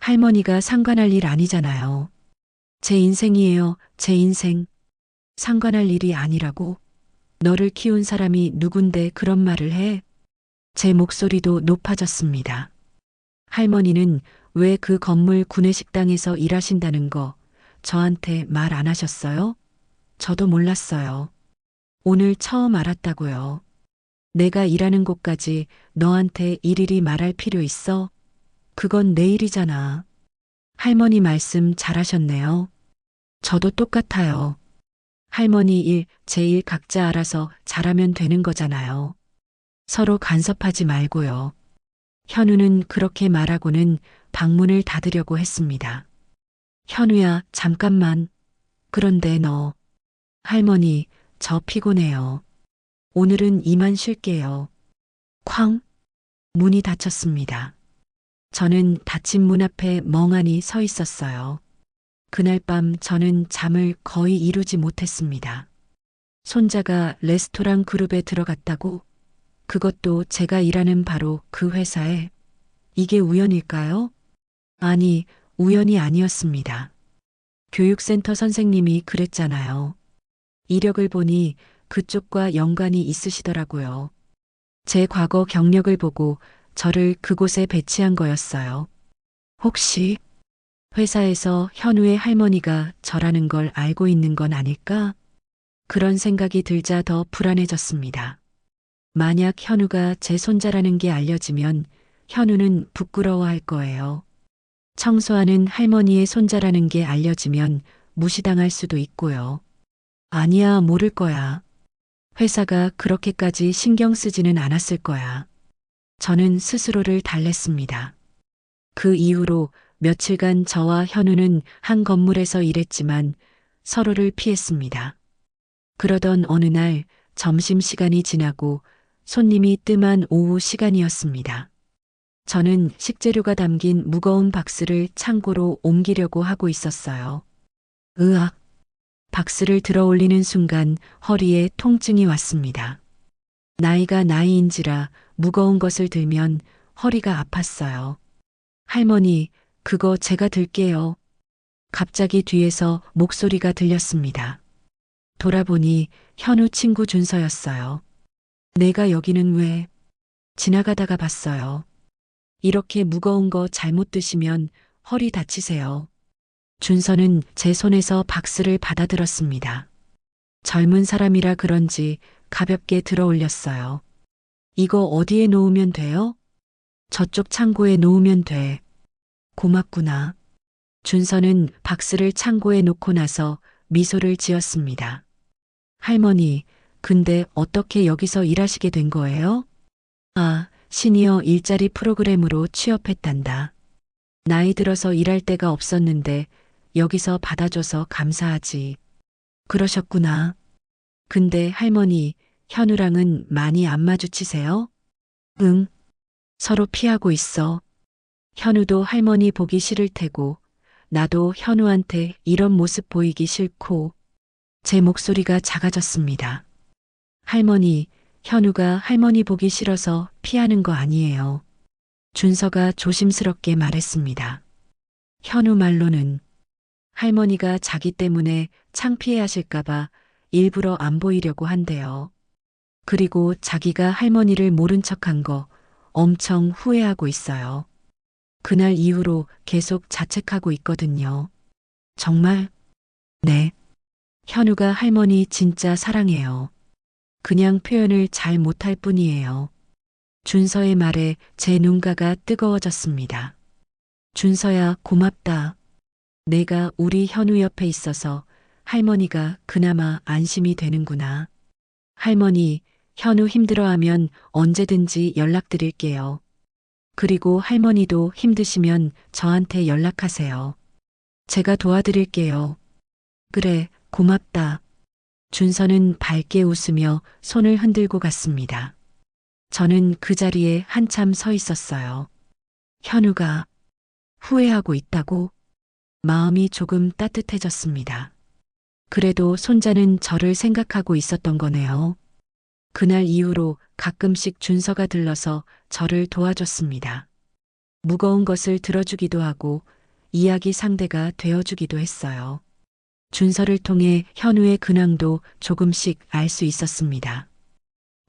할머니가 상관할 일 아니잖아요. 제 인생이에요, 제 인생. 상관할 일이 아니라고? 너를 키운 사람이 누군데 그런 말을 해? 제 목소리도 높아졌습니다. 할머니는 왜 그 건물 구내식당에서 일하신다는 거 저한테 말 안 하셨어요? 저도 몰랐어요. 오늘 처음 알았다고요. 내가 일하는 곳까지 너한테 일일이 말할 필요 있어? 그건 내 일이잖아. 할머니 말씀 잘하셨네요. 저도 똑같아요. 할머니 일, 제 일 각자 알아서 잘하면 되는 거잖아요. 서로 간섭하지 말고요. 현우는 그렇게 말하고는 방문을 닫으려고 했습니다. 현우야, 잠깐만. 그런데 너. 할머니, 저 피곤해요. 오늘은 이만 쉴게요. 쾅! 문이 닫혔습니다. 저는 닫힌 문 앞에 멍하니 서 있었어요. 그날 밤 저는 잠을 거의 이루지 못했습니다. 손자가 레스토랑 그룹에 들어갔다고? 그것도 제가 일하는 바로 그 회사에. 이게 우연일까요? 아니, 우연이 아니었습니다. 교육센터 선생님이 그랬잖아요. 이력을 보니 그쪽과 연관이 있으시더라고요. 제 과거 경력을 보고 저를 그곳에 배치한 거였어요. 혹시 회사에서 현우의 할머니가 저라는 걸 알고 있는 건 아닐까? 그런 생각이 들자 더 불안해졌습니다. 만약 현우가 제 손자라는 게 알려지면 현우는 부끄러워할 거예요. 청소하는 할머니의 손자라는 게 알려지면 무시당할 수도 있고요. 아니야, 모를 거야. 회사가 그렇게까지 신경 쓰지는 않았을 거야. 저는 스스로를 달랬습니다. 그 이후로 며칠간 저와 현우는 한 건물에서 일했지만 서로를 피했습니다. 그러던 어느 날 점심시간이 지나고 손님이 뜸한 오후 시간이었습니다. 저는 식재료가 담긴 무거운 박스를 창고로 옮기려고 하고 있었어요. 으악! 박스를 들어 올리는 순간 허리에 통증이 왔습니다. 나이가 나이인지라 무거운 것을 들면 허리가 아팠어요. 할머니, 그거 제가 들게요. 갑자기 뒤에서 목소리가 들렸습니다. 돌아보니 현우 친구 준서였어요. 내가 여기는 왜? 지나가다가 봤어요. 이렇게 무거운 거 잘못 드시면 허리 다치세요. 준서는 제 손에서 박스를 받아들었습니다. 젊은 사람이라 그런지 가볍게 들어 올렸어요. 이거 어디에 놓으면 돼요? 저쪽 창고에 놓으면 돼. 고맙구나. 준서는 박스를 창고에 놓고 나서 미소를 지었습니다. 할머니, 근데 어떻게 여기서 일하시게 된 거예요? 아, 시니어 일자리 프로그램으로 취업했단다. 나이 들어서 일할 데가 없었는데 여기서 받아줘서 감사하지. 그러셨구나. 근데 할머니, 현우랑은 많이 안 마주치세요? 응. 서로 피하고 있어. 현우도 할머니 보기 싫을 테고, 나도 현우한테 이런 모습 보이기 싫고, 제 목소리가 작아졌습니다. 할머니, 현우가 할머니 보기 싫어서 피하는 거 아니에요. 준서가 조심스럽게 말했습니다. 현우 말로는 할머니가 자기 때문에 창피해 하실까봐 일부러 안 보이려고 한대요. 그리고 자기가 할머니를 모른 척한 거 엄청 후회하고 있어요. 그날 이후로 계속 자책하고 있거든요. 정말? 네. 현우가 할머니 진짜 사랑해요. 그냥 표현을 잘 못할 뿐이에요. 준서의 말에 제 눈가가 뜨거워졌습니다. 준서야, 고맙다. 내가 우리 현우 옆에 있어서 할머니가 그나마 안심이 되는구나. 할머니, 현우 힘들어하면 언제든지 연락드릴게요. 그리고 할머니도 힘드시면 저한테 연락하세요. 제가 도와드릴게요. 그래, 고맙다. 준서는 밝게 웃으며 손을 흔들고 갔습니다. 저는 그 자리에 한참 서 있었어요. 현우가 후회하고 있다고? 마음이 조금 따뜻해졌습니다. 그래도 손자는 저를 생각하고 있었던 거네요. 그날 이후로 가끔씩 준서가 들러서 저를 도와줬습니다. 무거운 것을 들어주기도 하고 이야기 상대가 되어주기도 했어요. 준서를 통해 현우의 근황도 조금씩 알 수 있었습니다.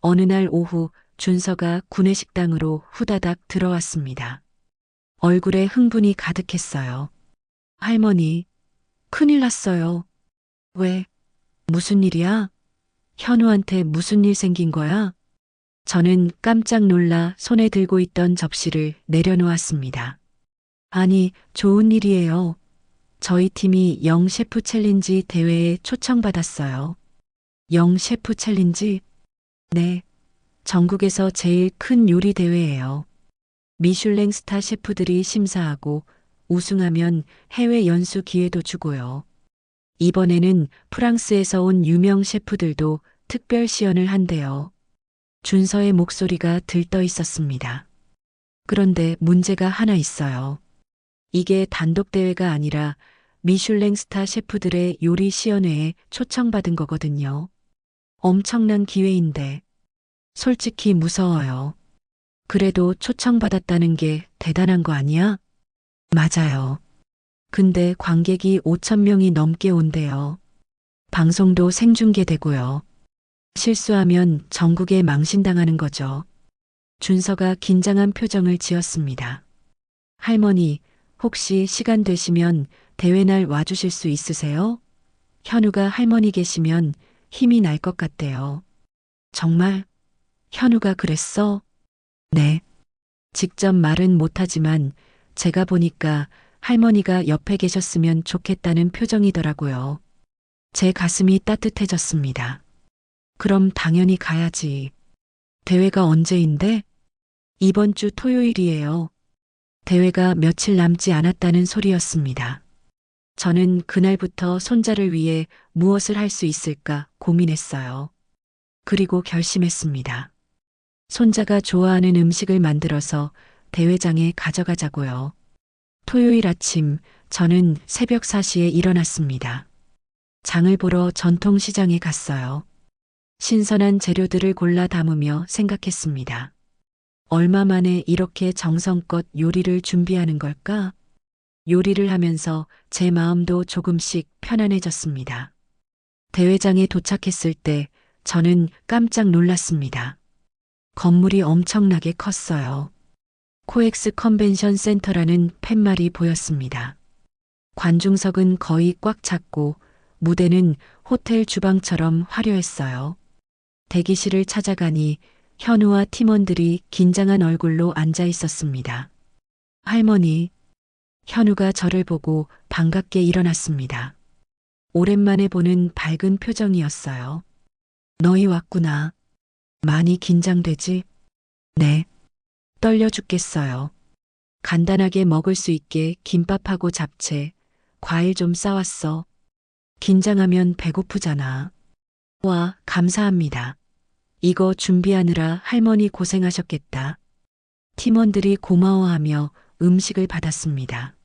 어느 날 오후 준서가 구내식당으로 후다닥 들어왔습니다. 얼굴에 흥분이 가득했어요. 할머니, 큰일 났어요. 왜? 무슨 일이야? 현우한테 무슨 일 생긴 거야? 저는 깜짝 놀라 손에 들고 있던 접시를 내려놓았습니다. 아니, 좋은 일이에요. 저희 팀이 영 셰프 챌린지 대회에 초청받았어요. 영 셰프 챌린지? 네. 전국에서 제일 큰 요리 대회예요. 미슐랭 스타 셰프들이 심사하고 우승하면 해외 연수 기회도 주고요. 이번에는 프랑스에서 온 유명 셰프들도 특별 시연을 한대요. 준서의 목소리가 들떠 있었습니다. 그런데 문제가 하나 있어요. 이게 단독 대회가 아니라 미슐랭 스타 셰프들의 요리 시연회에 초청받은 거거든요. 엄청난 기회인데 솔직히 무서워요. 그래도 초청받았다는 게 대단한 거 아니야? 맞아요. 근데 관객이 5천 명이 넘게 온대요. 방송도 생중계되고요. 실수하면 전국에 망신당하는 거죠. 준서가 긴장한 표정을 지었습니다. 할머니, 혹시 시간 되시면 대회날 와주실 수 있으세요? 현우가 할머니 계시면 힘이 날 것 같대요. 정말? 현우가 그랬어? 네. 직접 말은 못하지만 제가 보니까 할머니가 옆에 계셨으면 좋겠다는 표정이더라고요. 제 가슴이 따뜻해졌습니다. 그럼 당연히 가야지. 대회가 언제인데? 이번 주 토요일이에요. 대회가 며칠 남지 않았다는 소리였습니다. 저는 그날부터 손자를 위해 무엇을 할 수 있을까 고민했어요. 그리고 결심했습니다. 손자가 좋아하는 음식을 만들어서 대회장에 가져가자고요. 토요일 아침 저는 새벽 4시에 일어났습니다. 장을 보러 전통시장에 갔어요. 신선한 재료들을 골라 담으며 생각했습니다. 얼마 만에 이렇게 정성껏 요리를 준비하는 걸까? 요리를 하면서 제 마음도 조금씩 편안해졌습니다. 대회장에 도착했을 때 저는 깜짝 놀랐습니다. 건물이 엄청나게 컸어요. 코엑스 컨벤션 센터라는 팻말이 보였습니다. 관중석은 거의 꽉 찼고 무대는 호텔 주방처럼 화려했어요. 대기실을 찾아가니 현우와 팀원들이 긴장한 얼굴로 앉아 있었습니다. 할머니, 현우가 저를 보고 반갑게 일어났습니다. 오랜만에 보는 밝은 표정이었어요. 너희 왔구나. 많이 긴장되지? 네. 떨려 죽겠어요. 간단하게 먹을 수 있게 김밥하고 잡채, 과일 좀 싸왔어. 긴장하면 배고프잖아. 와, 감사합니다. 이거 준비하느라 할머니 고생하셨겠다. 팀원들이 고마워하며 음식을 받았습니다.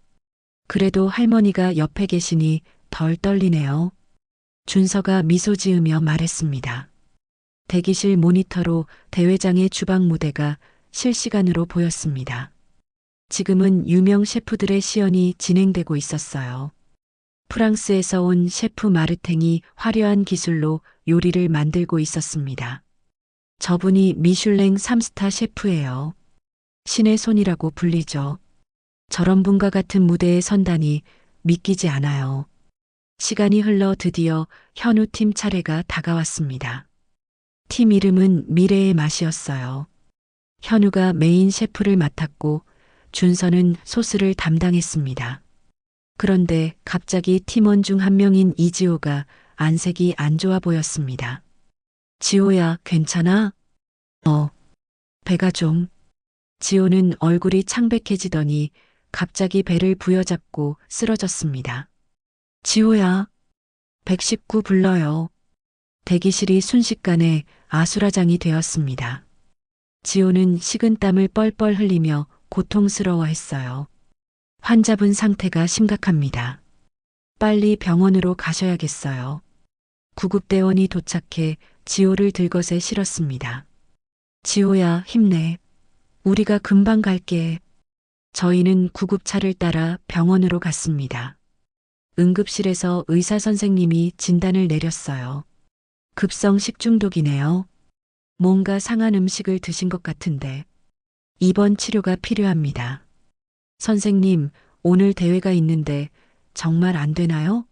그래도 할머니가 옆에 계시니 덜 떨리네요. 준서가 미소 지으며 말했습니다. 대기실 모니터로 대회장의 주방 무대가 실시간으로 보였습니다. 지금은 유명 셰프들의 시연이 진행되고 있었어요. 프랑스에서 온 셰프 마르탱이 화려한 기술로 요리를 만들고 있었습니다. 저분이 미슐랭 3스타 셰프예요. 신의 손이라고 불리죠. 저런 분과 같은 무대에 선다니 믿기지 않아요. 시간이 흘러 드디어 현우 팀 차례가 다가왔습니다. 팀 이름은 미래의 맛이었어요. 현우가 메인 셰프를 맡았고 준서는 소스를 담당했습니다. 그런데 갑자기 팀원 중 한 명인 이지호가 안색이 안 좋아 보였습니다. 지호야, 괜찮아? 배가 좀. 지호는 얼굴이 창백해지더니 갑자기 배를 부여잡고 쓰러졌습니다. 지호야, 119 불러요. 대기실이 순식간에 아수라장이 되었습니다. 지호는 식은땀을 뻘뻘 흘리며 고통스러워했어요. 환자분 상태가 심각합니다. 빨리 병원으로 가셔야겠어요. 구급대원이 도착해 지호를 들것에 실었습니다. 지호야, 힘내. 우리가 금방 갈게. 저희는 구급차를 따라 병원으로 갔습니다. 응급실에서 의사 선생님이 진단을 내렸어요. 급성 식중독이네요. 뭔가 상한 음식을 드신 것 같은데 입원 치료가 필요합니다. 선생님, 오늘 대회가 있는데 정말 안 되나요?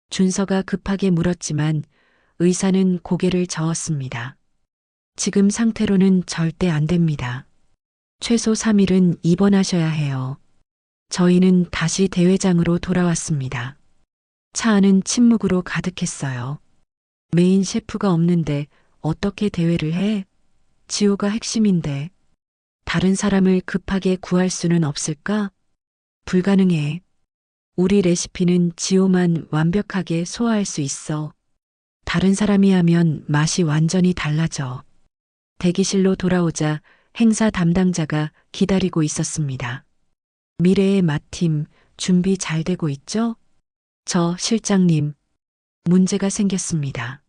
준서가 급하게 물었지만 의사는 고개를 저었습니다. 지금 상태로는 절대 안 됩니다. 최소 3일은 입원하셔야 해요. 저희는 다시 대회장으로 돌아왔습니다. 차 안은 침묵으로 가득했어요. 메인 셰프가 없는데 어떻게 대회를 해? 지호가 핵심인데. 다른 사람을 급하게 구할 수는 없을까? 불가능해. 우리 레시피는 지호만 완벽하게 소화할 수 있어. 다른 사람이 하면 맛이 완전히 달라져. 대기실로 돌아오자 행사 담당자가 기다리고 있었습니다. 미래의 맛팀 준비 잘 되고 있죠? 저 실장님, 문제가 생겼습니다.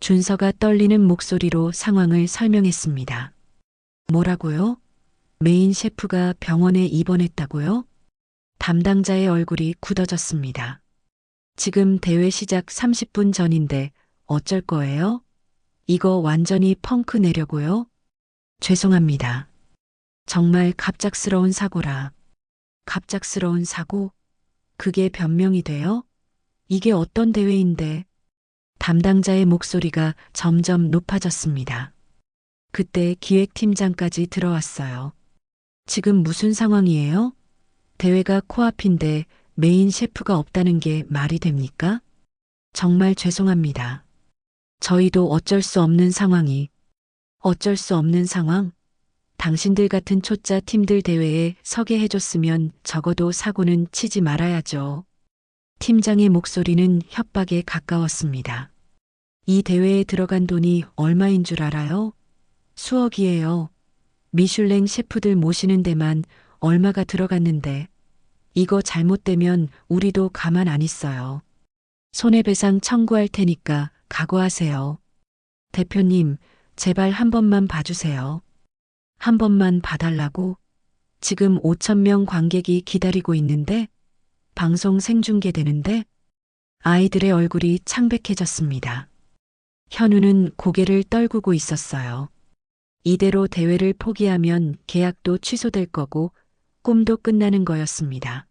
준서가 떨리는 목소리로 상황을 설명했습니다. 뭐라고요? 메인 셰프가 병원에 입원했다고요? 담당자의 얼굴이 굳어졌습니다. 지금 대회 시작 30분 전인데 어쩔 거예요? 이거 완전히 펑크 내려고요? 죄송합니다. 정말 갑작스러운 사고라. 갑작스러운 사고? 그게 변명이 돼요? 이게 어떤 대회인데? 담당자의 목소리가 점점 높아졌습니다. 그때 기획팀장까지 들어왔어요. 지금 무슨 상황이에요? 대회가 코앞인데 메인 셰프가 없다는 게 말이 됩니까? 정말 죄송합니다. 저희도 어쩔 수 없는 상황이, 어쩔 수 없는 상황? 당신들 같은 초짜 팀들 대회에 서게 해줬으면 적어도 사고는 치지 말아야죠. 팀장의 목소리는 협박에 가까웠습니다. 이 대회에 들어간 돈이 얼마인 줄 알아요? 수억이에요. 미슐랭 셰프들 모시는 데만 얼마가 들어갔는데 이거 잘못되면 우리도 가만 안 있어요. 손해배상 청구할 테니까 각오하세요. 대표님, 제발 한 번만 봐주세요. 한 번만 봐달라고? 지금 5천 명 관객이 기다리고 있는데? 방송 생중계되는데? 아이들의 얼굴이 창백해졌습니다. 현우는 고개를 떨구고 있었어요. 이대로 대회를 포기하면 계약도 취소될 거고 꿈도 끝나는 거였습니다.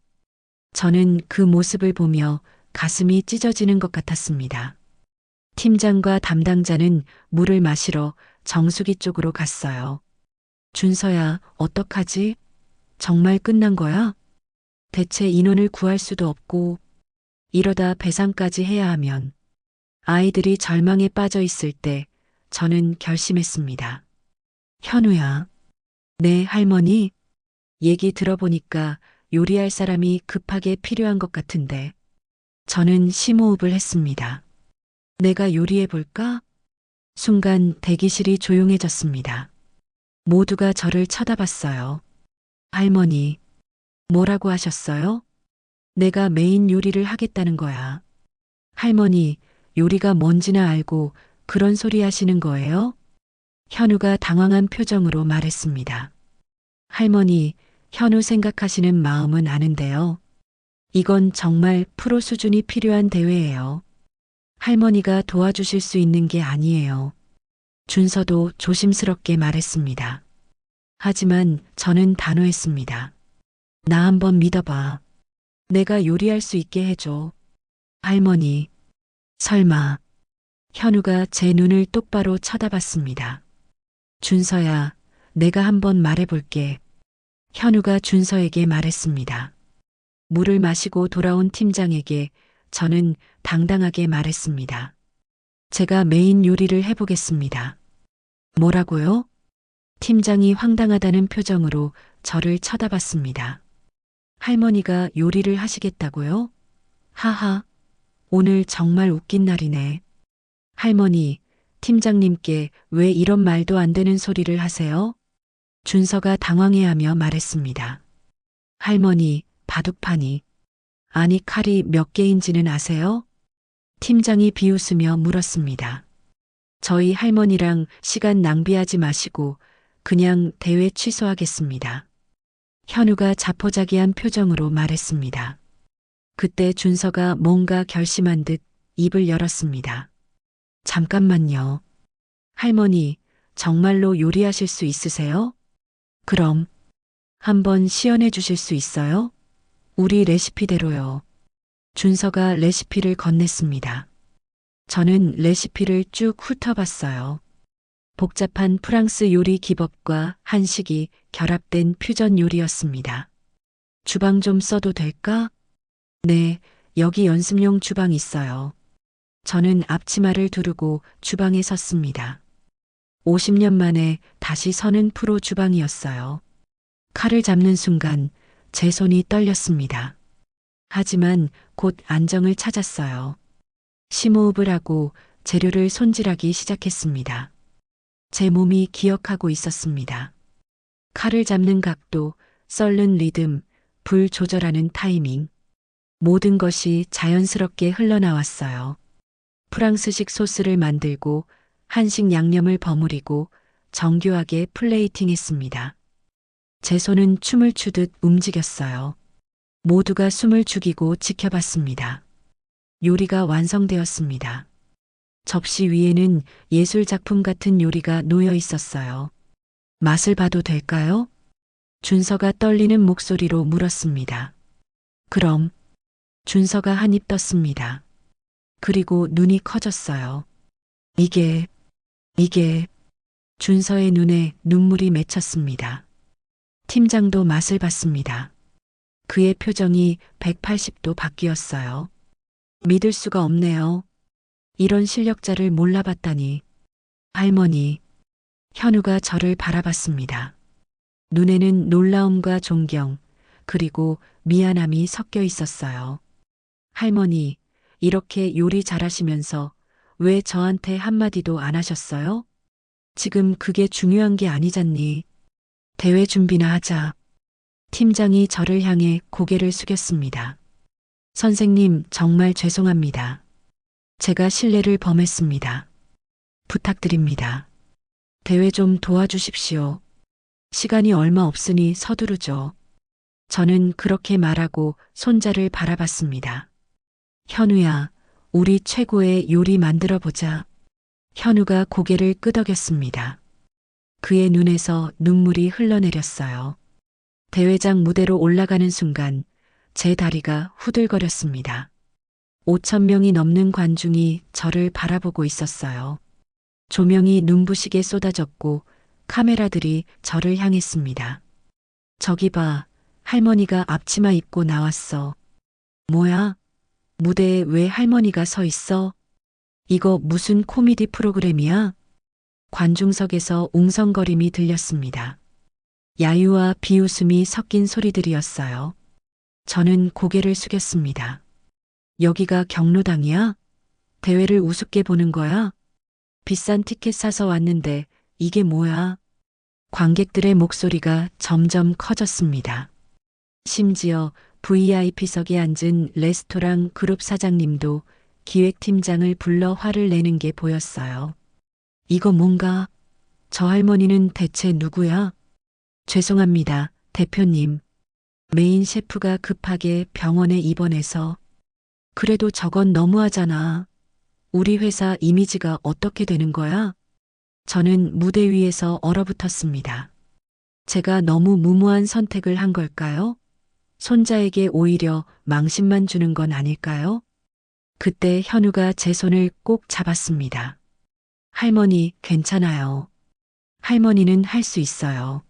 저는 그 모습을 보며 가슴이 찢어지는 것 같았습니다. 팀장과 담당자는 물을 마시러 정수기 쪽으로 갔어요. 준서야, 어떡하지? 정말 끝난 거야? 대체 인원을 구할 수도 없고 이러다 배상까지 해야 하면 아이들이 절망에 빠져 있을 때 저는 결심했습니다. 현우야. 네, 할머니. 얘기 들어보니까 요리할 사람이 급하게 필요한 것 같은데 저는 심호흡을 했습니다. 내가 요리해 볼까? 순간 대기실이 조용해졌습니다. 모두가 저를 쳐다봤어요. 할머니, 뭐라고 하셨어요? 내가 메인 요리를 하겠다는 거야. 할머니, 요리가 뭔지나 알고 그런 소리 하시는 거예요? 현우가 당황한 표정으로 말했습니다. 할머니, 현우 생각하시는 마음은 아는데요. 이건 정말 프로 수준이 필요한 대회예요. 할머니가 도와주실 수 있는 게 아니에요. 준서도 조심스럽게 말했습니다. 하지만 저는 단호했습니다. 나 한번 믿어봐. 내가 요리할 수 있게 해줘. 할머니, 설마. 현우가 제 눈을 똑바로 쳐다봤습니다. 준서야, 내가 한번 말해볼게. 현우가 준서에게 말했습니다. 물을 마시고 돌아온 팀장에게 저는 당당하게 말했습니다. 제가 메인 요리를 해보겠습니다. 뭐라고요? 팀장이 황당하다는 표정으로 저를 쳐다봤습니다. 할머니가 요리를 하시겠다고요? 하하, 오늘 정말 웃긴 날이네. 할머니, 팀장님께 왜 이런 말도 안 되는 소리를 하세요? 준서가 당황해하며 말했습니다. 할머니, 바둑판이. 아니, 칼이 몇 개인지는 아세요? 팀장이 비웃으며 물었습니다. 저희 할머니랑 시간 낭비하지 마시고 그냥 대회 취소하겠습니다. 현우가 자포자기한 표정으로 말했습니다. 그때 준서가 뭔가 결심한 듯 입을 열었습니다. 잠깐만요. 할머니, 정말로 요리하실 수 있으세요? 그럼 한번 시연해 주실 수 있어요? 우리 레시피대로요. 준서가 레시피를 건넸습니다. 저는 레시피를 쭉 훑어봤어요. 복잡한 프랑스 요리 기법과 한식이 결합된 퓨전 요리였습니다. 주방 좀 써도 될까? 네, 여기 연습용 주방 있어요. 저는 앞치마를 두르고 주방에 섰습니다. 50년 만에 다시 서는 프로 주방이었어요. 칼을 잡는 순간 제 손이 떨렸습니다. 하지만 곧 안정을 찾았어요. 심호흡을 하고 재료를 손질하기 시작했습니다. 제 몸이 기억하고 있었습니다. 칼을 잡는 각도, 썰는 리듬, 불 조절하는 타이밍. 모든 것이 자연스럽게 흘러나왔어요. 프랑스식 소스를 만들고 한식 양념을 버무리고 정교하게 플레이팅했습니다. 제 손은 춤을 추듯 움직였어요. 모두가 숨을 죽이고 지켜봤습니다. 요리가 완성되었습니다. 접시 위에는 예술 작품 같은 요리가 놓여 있었어요. 맛을 봐도 될까요? 준서가 떨리는 목소리로 물었습니다. 그럼. 준서가 한입 떴습니다. 그리고 눈이 커졌어요. 이게 준서의 눈에 눈물이 맺혔습니다. 팀장도 맛을 봤습니다. 그의 표정이 180도 바뀌었어요. 믿을 수가 없네요. 이런 실력자를 몰라봤다니. 할머니, 현우가 저를 바라봤습니다. 눈에는 놀라움과 존경, 그리고 미안함이 섞여 있었어요. 할머니, 이렇게 요리 잘하시면서 왜 저한테 한마디도 안 하셨어요? 지금 그게 중요한 게 아니잖니. 대회 준비나 하자. 팀장이 저를 향해 고개를 숙였습니다. 선생님, 정말 죄송합니다. 제가 실례를 범했습니다. 부탁드립니다. 대회 좀 도와주십시오. 시간이 얼마 없으니 서두르죠. 저는 그렇게 말하고 손자를 바라봤습니다. 현우야, 우리 최고의 요리 만들어 보자. 현우가 고개를 끄덕였습니다. 그의 눈에서 눈물이 흘러내렸어요. 대회장 무대로 올라가는 순간 제 다리가 후들거렸습니다. 5천 명이 넘는 관중이 저를 바라보고 있었어요. 조명이 눈부시게 쏟아졌고 카메라들이 저를 향했습니다. 저기 봐, 할머니가 앞치마 입고 나왔어. 뭐야? 무대에 왜 할머니가 서 있어? 이거 무슨 코미디 프로그램이야? 관중석에서 웅성거림이 들렸습니다. 야유와 비웃음이 섞인 소리들이었어요. 저는 고개를 숙였습니다. 여기가 경로당이야? 대회를 우습게 보는 거야? 비싼 티켓 사서 왔는데 이게 뭐야? 관객들의 목소리가 점점 커졌습니다. 심지어 VIP석에 앉은 레스토랑 그룹 사장님도 기획팀장을 불러 화를 내는 게 보였어요. 이거 뭔가? 저 할머니는 대체 누구야? 죄송합니다, 대표님. 메인 셰프가 급하게 병원에 입원해서. 그래도 저건 너무하잖아. 우리 회사 이미지가 어떻게 되는 거야? 저는 무대 위에서 얼어붙었습니다. 제가 너무 무모한 선택을 한 걸까요? 손자에게 오히려 망신만 주는 건 아닐까요? 그때 현우가 제 손을 꼭 잡았습니다. 할머니, 괜찮아요. 할머니는 할 수 있어요.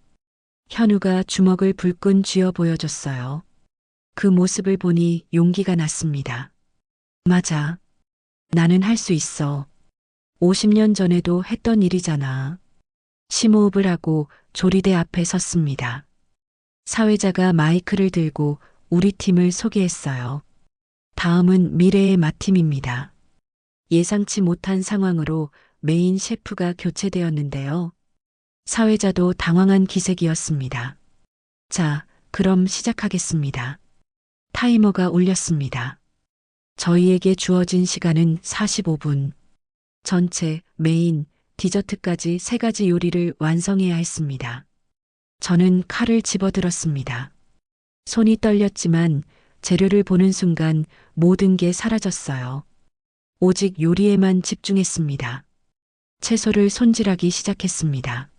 현우가 주먹을 불끈 쥐어 보여줬어요. 그 모습을 보니 용기가 났습니다. 맞아. 나는 할 수 있어. 50년 전에도 했던 일이잖아. 심호흡을 하고 조리대 앞에 섰습니다. 사회자가 마이크를 들고 우리 팀을 소개했어요. 다음은 미래의 맛팀입니다. 예상치 못한 상황으로 메인 셰프가 교체되었는데요. 사회자도 당황한 기색이었습니다. 자, 그럼 시작하겠습니다. 타이머가 울렸습니다. 저희에게 주어진 시간은 45분. 전체, 메인, 디저트까지 3가지 요리를 완성해야 했습니다. 저는 칼을 집어들었습니다. 손이 떨렸지만 재료를 보는 순간 모든 게 사라졌어요. 오직 요리에만 집중했습니다. 채소를 손질하기 시작했습니다.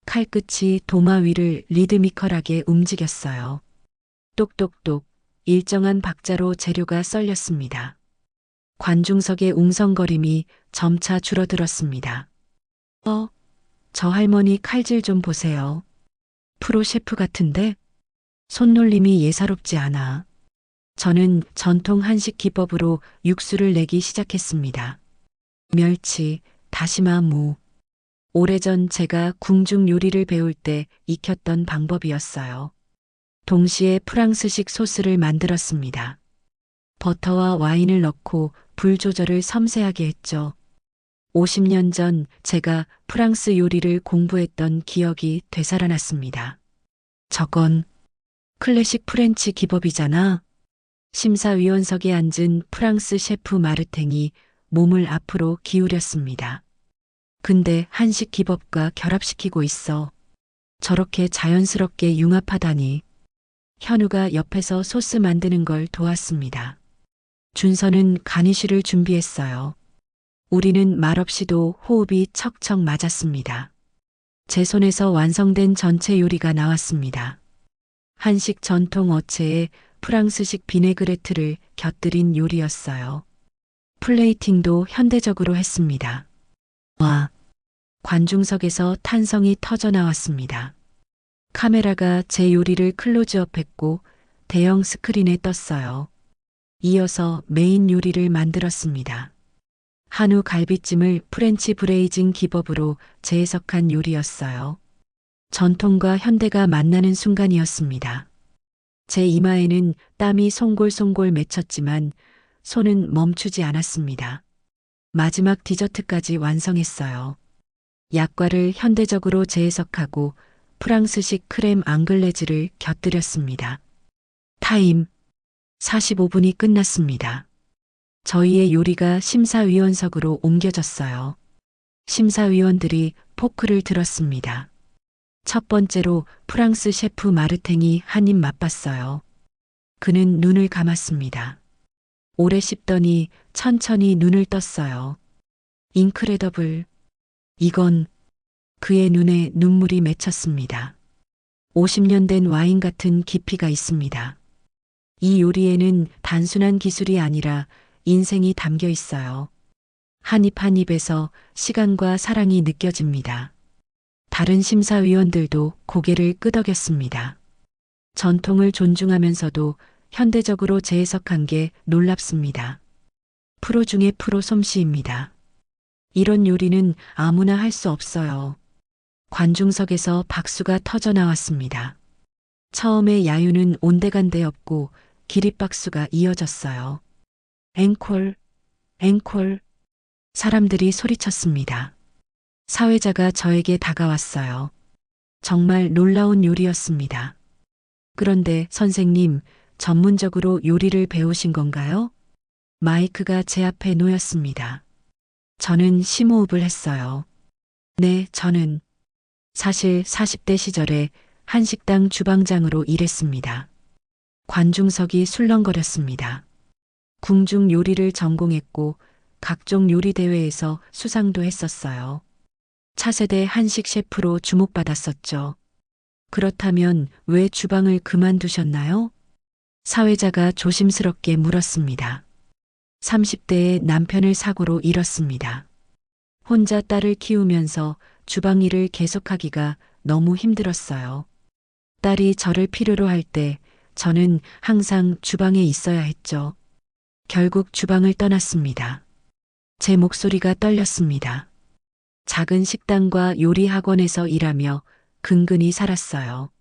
칼끝이 도마 위를 리드미컬하게 움직였어요. 똑똑똑 일정한 박자로 재료가 썰렸습니다. 관중석의 웅성거림이 점차 줄어들었습니다. 저 할머니 칼질 좀 보세요. 프로 셰프 같은데? 손놀림이 예사롭지 않아. 저는 전통 한식 기법으로 육수를 내기 시작했습니다. 멸치, 다시마, 무. 오래전 제가 궁중 요리를 배울 때 익혔던 방법이었어요. 동시에 프랑스식 소스를 만들었습니다. 버터와 와인을 넣고 불 조절을 섬세하게 했죠. 50년 전 제가 프랑스 요리를 공부했던 기억이 되살아났습니다. 저건 클래식 프렌치 기법이잖아. 심사위원석에 앉은 프랑스 셰프 마르탱이 몸을 앞으로 기울였습니다. 근데 한식 기법과 결합시키고 있어. 저렇게 자연스럽게 융합하다니. 현우가 옆에서 소스 만드는 걸 도왔습니다. 준서는 가니쉬를 준비했어요. 우리는 말없이도 호흡이 척척 맞았습니다. 제 손에서 완성된 전체 요리가 나왔습니다. 한식 전통 어체에 프랑스식 비네그레트를 곁들인 요리였어요. 플레이팅도 현대적으로 했습니다. 와, 관중석에서 탄성이 터져 나왔습니다. 카메라가 제 요리를 클로즈업했고 대형 스크린에 떴어요. 이어서 메인 요리를 만들었습니다. 한우 갈비찜을 프렌치 브레이징 기법으로 재해석한 요리였어요. 전통과 현대가 만나는 순간이었습니다. 제 이마에는 땀이 송골송골 맺혔지만 손은 멈추지 않았습니다. 마지막 디저트까지 완성했어요. 약과를 현대적으로 재해석하고 프랑스식 크렘 앙글레즈를 곁들였습니다. 타임 45분이 끝났습니다. 저희의 요리가 심사위원석으로 옮겨졌어요. 심사위원들이 포크를 들었습니다. 첫 번째로 프랑스 셰프 마르탱이 한 입 맛봤어요. 그는 눈을 감았습니다. 오래 씹더니 천천히 눈을 떴어요. 인크레더블. 이건 그의 눈에 눈물이 맺혔습니다. 50년 된 와인 같은 깊이가 있습니다. 이 요리에는 단순한 기술이 아니라 인생이 담겨 있어요. 한 입 한 입에서 시간과 사랑이 느껴집니다. 다른 심사위원들도 고개를 끄덕였습니다. 전통을 존중하면서도 현대적으로 재해석한 게 놀랍습니다. 프로 중에 프로 솜씨입니다. 이런 요리는 아무나 할 수 없어요. 관중석에서 박수가 터져 나왔습니다. 처음에 야유는 온데간데없고 기립박수가 이어졌어요. 앵콜, 앵콜. 사람들이 소리쳤습니다. 사회자가 저에게 다가왔어요. 정말 놀라운 요리였습니다. 그런데 선생님, 전문적으로 요리를 배우신 건가요? 마이크가 제 앞에 놓였습니다. 저는 심호흡을 했어요. 네, 저는 사실 40대 시절에 한식당 주방장으로 일했습니다. 관중석이 술렁거렸습니다. 궁중 요리를 전공했고 각종 요리 대회에서 수상도 했었어요. 차세대 한식 셰프로 주목받았었죠. 그렇다면 왜 주방을 그만두셨나요? 사회자가 조심스럽게 물었습니다. 30대에 남편을 사고로 잃었습니다. 혼자 딸을 키우면서 주방 일을 계속하기가 너무 힘들었어요. 딸이 저를 필요로 할 때 저는 항상 주방에 있어야 했죠. 결국 주방을 떠났습니다. 제 목소리가 떨렸습니다. 작은 식당과 요리 학원에서 일하며 근근히 살았어요.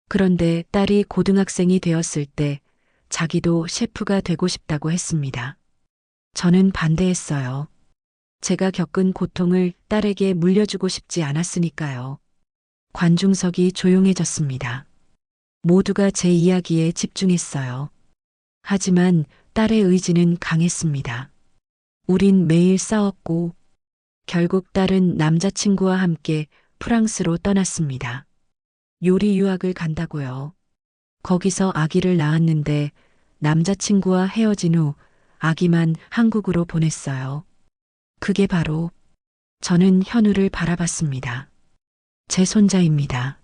그런데 딸이 고등학생이 되었을 때 자기도 셰프가 되고 싶다고 했습니다. 저는 반대했어요. 제가 겪은 고통을 딸에게 물려주고 싶지 않았으니까요. 관중석이 조용해졌습니다. 모두가 제 이야기에 집중했어요. 하지만 딸의 의지는 강했습니다. 우린 매일 싸웠고 결국 딸은 남자친구와 함께 프랑스로 떠났습니다. 요리 유학을 간다고요. 거기서 아기를 낳았는데 남자친구와 헤어진 후 아기만 한국으로 보냈어요. 그게 바로 저는 현우를 바라봤습니다. 제 손자입니다.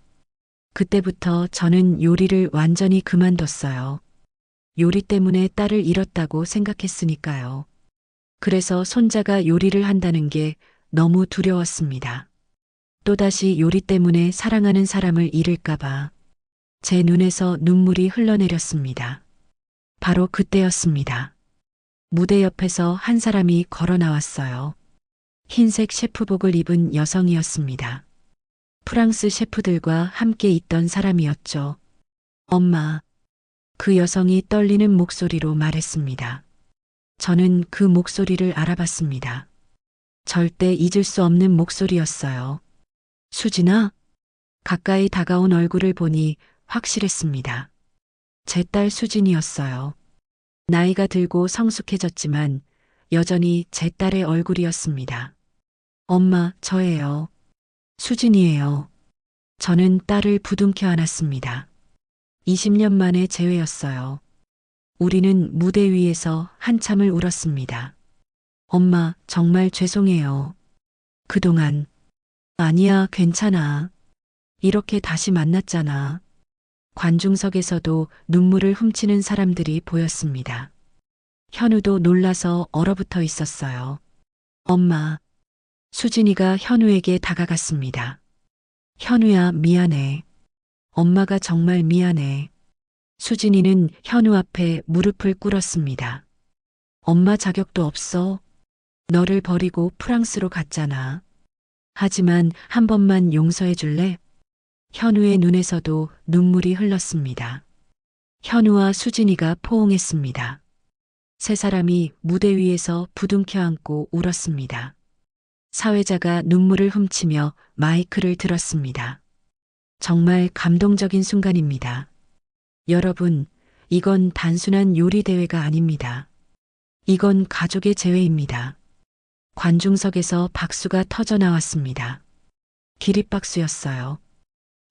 그때부터 저는 요리를 완전히 그만뒀어요. 요리 때문에 딸을 잃었다고 생각했으니까요. 그래서 손자가 요리를 한다는 게 너무 두려웠습니다. 또다시 요리 때문에 사랑하는 사람을 잃을까봐 제 눈에서 눈물이 흘러내렸습니다. 바로 그때였습니다. 무대 옆에서 한 사람이 걸어 나왔어요. 흰색 셰프복을 입은 여성이었습니다. 프랑스 셰프들과 함께 있던 사람이었죠. 엄마. 그 여성이 떨리는 목소리로 말했습니다. 저는 그 목소리를 알아봤습니다. 절대 잊을 수 없는 목소리였어요. 수진아? 가까이 다가온 얼굴을 보니 확실했습니다. 제 딸 수진이었어요. 나이가 들고 성숙해졌지만 여전히 제 딸의 얼굴이었습니다. 엄마, 저예요. 수진이에요. 저는 딸을 부둥켜 안았습니다. 20년 만의 재회였어요. 우리는 무대 위에서 한참을 울었습니다. 엄마, 정말 죄송해요. 그동안. 아니야, 괜찮아. 이렇게 다시 만났잖아. 관중석에서도 눈물을 훔치는 사람들이 보였습니다. 현우도 놀라서 얼어붙어 있었어요. 엄마, 수진이가 현우에게 다가갔습니다. 현우야, 미안해. 엄마가 정말 미안해. 수진이는 현우 앞에 무릎을 꿇었습니다. 엄마 자격도 없어. 너를 버리고 프랑스로 갔잖아. 하지만 한 번만 용서해 줄래? 현우의 눈에서도 눈물이 흘렀습니다. 현우와 수진이가 포옹했습니다. 세 사람이 무대 위에서 부둥켜 안고 울었습니다. 사회자가 눈물을 훔치며 마이크를 들었습니다. 정말 감동적인 순간입니다. 여러분, 이건 단순한 요리 대회가 아닙니다. 이건 가족의 재회입니다. 관중석에서 박수가 터져 나왔습니다. 기립박수였어요.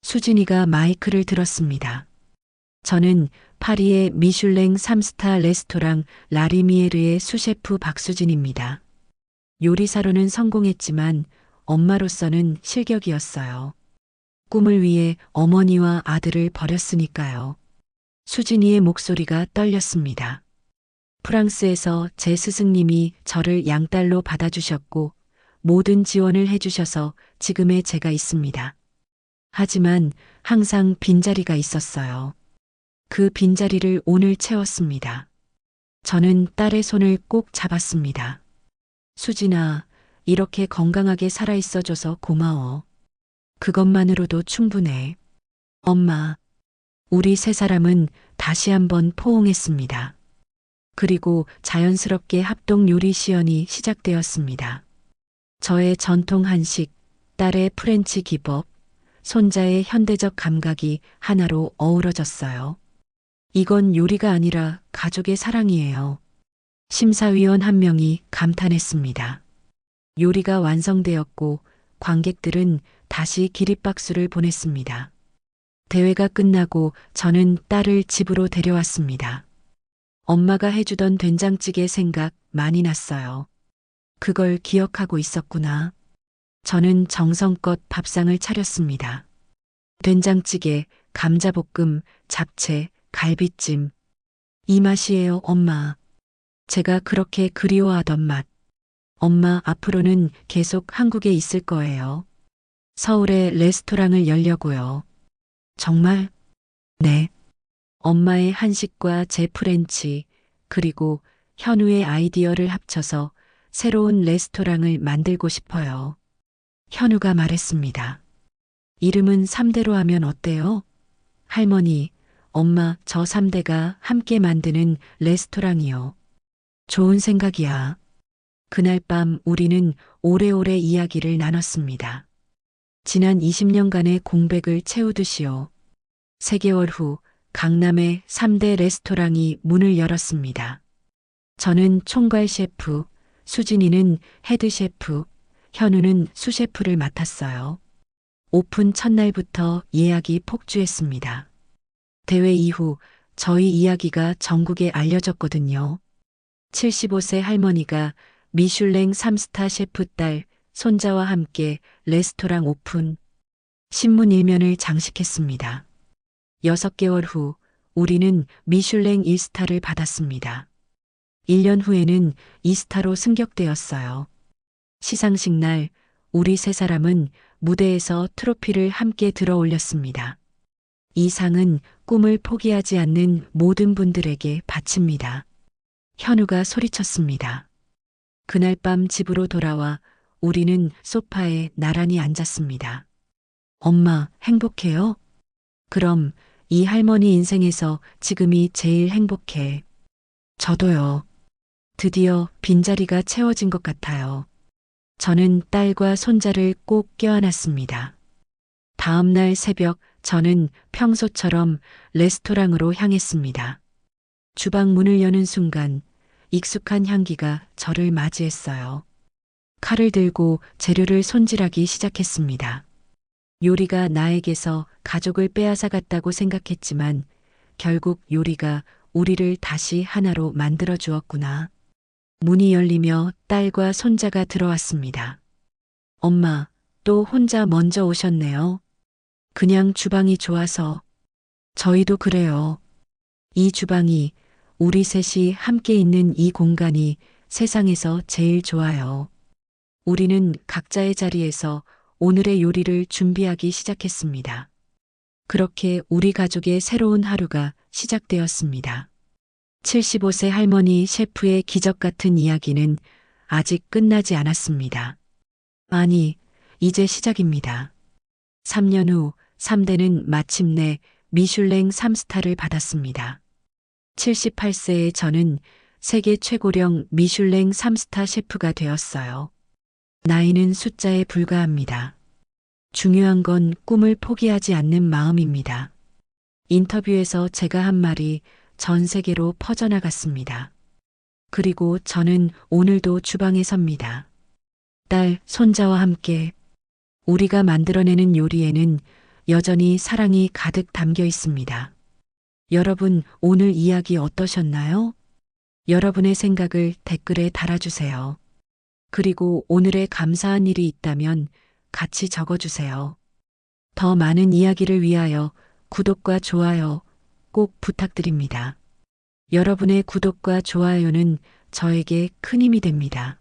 수진이가 마이크를 들었습니다. 저는 파리의 미슐랭 3스타 레스토랑 라리미에르의 수셰프 박수진입니다. 요리사로는 성공했지만 엄마로서는 실격이었어요. 꿈을 위해 어머니와 아들을 버렸으니까요. 수진이의 목소리가 떨렸습니다. 프랑스에서 제 스승님이 저를 양딸로 받아주셨고 모든 지원을 해주셔서 지금의 제가 있습니다. 하지만 항상 빈자리가 있었어요. 그 빈자리를 오늘 채웠습니다. 저는 딸의 손을 꼭 잡았습니다. 수진아, 이렇게 건강하게 살아있어줘서 고마워. 그것만으로도 충분해. 엄마, 우리 세 사람은 다시 한번 포옹했습니다. 그리고 자연스럽게 합동 요리 시연이 시작되었습니다. 저의 전통 한식, 딸의 프렌치 기법, 손자의 현대적 감각이 하나로 어우러졌어요. 이건 요리가 아니라 가족의 사랑이에요. 심사위원 한 명이 감탄했습니다. 요리가 완성되었고 관객들은 다시 기립박수를 보냈습니다. 대회가 끝나고 저는 딸을 집으로 데려왔습니다. 엄마가 해주던 된장찌개 생각 많이 났어요. 그걸 기억하고 있었구나. 저는 정성껏 밥상을 차렸습니다. 된장찌개, 감자볶음, 잡채, 갈비찜. 이 맛이에요, 엄마. 제가 그렇게 그리워하던 맛. 엄마, 앞으로는 계속 한국에 있을 거예요. 서울에 레스토랑을 열려고요. 정말? 네. 엄마의 한식과 제 프렌치, 그리고 현우의 아이디어를 합쳐서 새로운 레스토랑을 만들고 싶어요. 현우가 말했습니다. 이름은 3대로 하면 어때요? 할머니, 엄마, 저 3대가 함께 만드는 레스토랑이요. 좋은 생각이야. 그날 밤 우리는 오래오래 이야기를 나눴습니다. 지난 20년간의 공백을 채우듯이요. 3개월 후 강남의 3대 레스토랑이 문을 열었습니다. 저는 총괄 셰프, 수진이는 헤드 셰프, 현우는 수셰프를 맡았어요. 오픈 첫날부터 예약이 폭주했습니다. 대회 이후 저희 이야기가 전국에 알려졌거든요. 75세 할머니가 미슐랭 3스타 셰프 딸, 손자와 함께 레스토랑 오픈, 신문 일면을 장식했습니다. 6개월 후 우리는 미슐랭 1스타를 받았습니다. 1년 후에는 2스타로 승격되었어요. 시상식 날 우리 세 사람은 무대에서 트로피를 함께 들어 올렸습니다. 이 상은 꿈을 포기하지 않는 모든 분들에게 바칩니다. 현우가 소리쳤습니다. 그날 밤 집으로 돌아와 우리는 소파에 나란히 앉았습니다. 엄마, 행복해요? 그럼 이 할머니 인생에서 지금이 제일 행복해. 저도요. 드디어 빈자리가 채워진 것 같아요. 저는 딸과 손자를 꼭 껴안았습니다. 다음 날 새벽 저는 평소처럼 레스토랑으로 향했습니다. 주방 문을 여는 순간 익숙한 향기가 저를 맞이했어요. 칼을 들고 재료를 손질하기 시작했습니다. 요리가 나에게서 가족을 빼앗아갔다고 생각했지만 결국 요리가 우리를 다시 하나로 만들어 주었구나. 문이 열리며 딸과 손자가 들어왔습니다. 엄마, 또 혼자 먼저 오셨네요. 그냥 주방이 좋아서. 저희도 그래요. 이 주방이, 우리 셋이 함께 있는 이 공간이 세상에서 제일 좋아요. 우리는 각자의 자리에서 오늘의 요리를 준비하기 시작했습니다. 그렇게 우리 가족의 새로운 하루가 시작되었습니다. 75세 할머니 셰프의 기적 같은 이야기는 아직 끝나지 않았습니다. 아니, 이제 시작입니다. 3년 후 3대는 마침내 미슐랭 3스타를 받았습니다. 78세의 저는 세계 최고령 미슐랭 3스타 셰프가 되었어요. 나이는 숫자에 불과합니다. 중요한 건 꿈을 포기하지 않는 마음입니다. 인터뷰에서 제가 한 말이 전 세계로 퍼져나갔습니다. 그리고 저는 오늘도 주방에 섭니다. 딸, 손자와 함께 우리가 만들어내는 요리에는 여전히 사랑이 가득 담겨 있습니다. 여러분, 오늘 이야기 어떠셨나요? 여러분의 생각을 댓글에 달아주세요. 그리고 오늘의 감사한 일이 있다면 같이 적어주세요. 더 많은 이야기를 위하여 구독과 좋아요 꼭 부탁드립니다. 여러분의 구독과 좋아요는 저에게 큰 힘이 됩니다.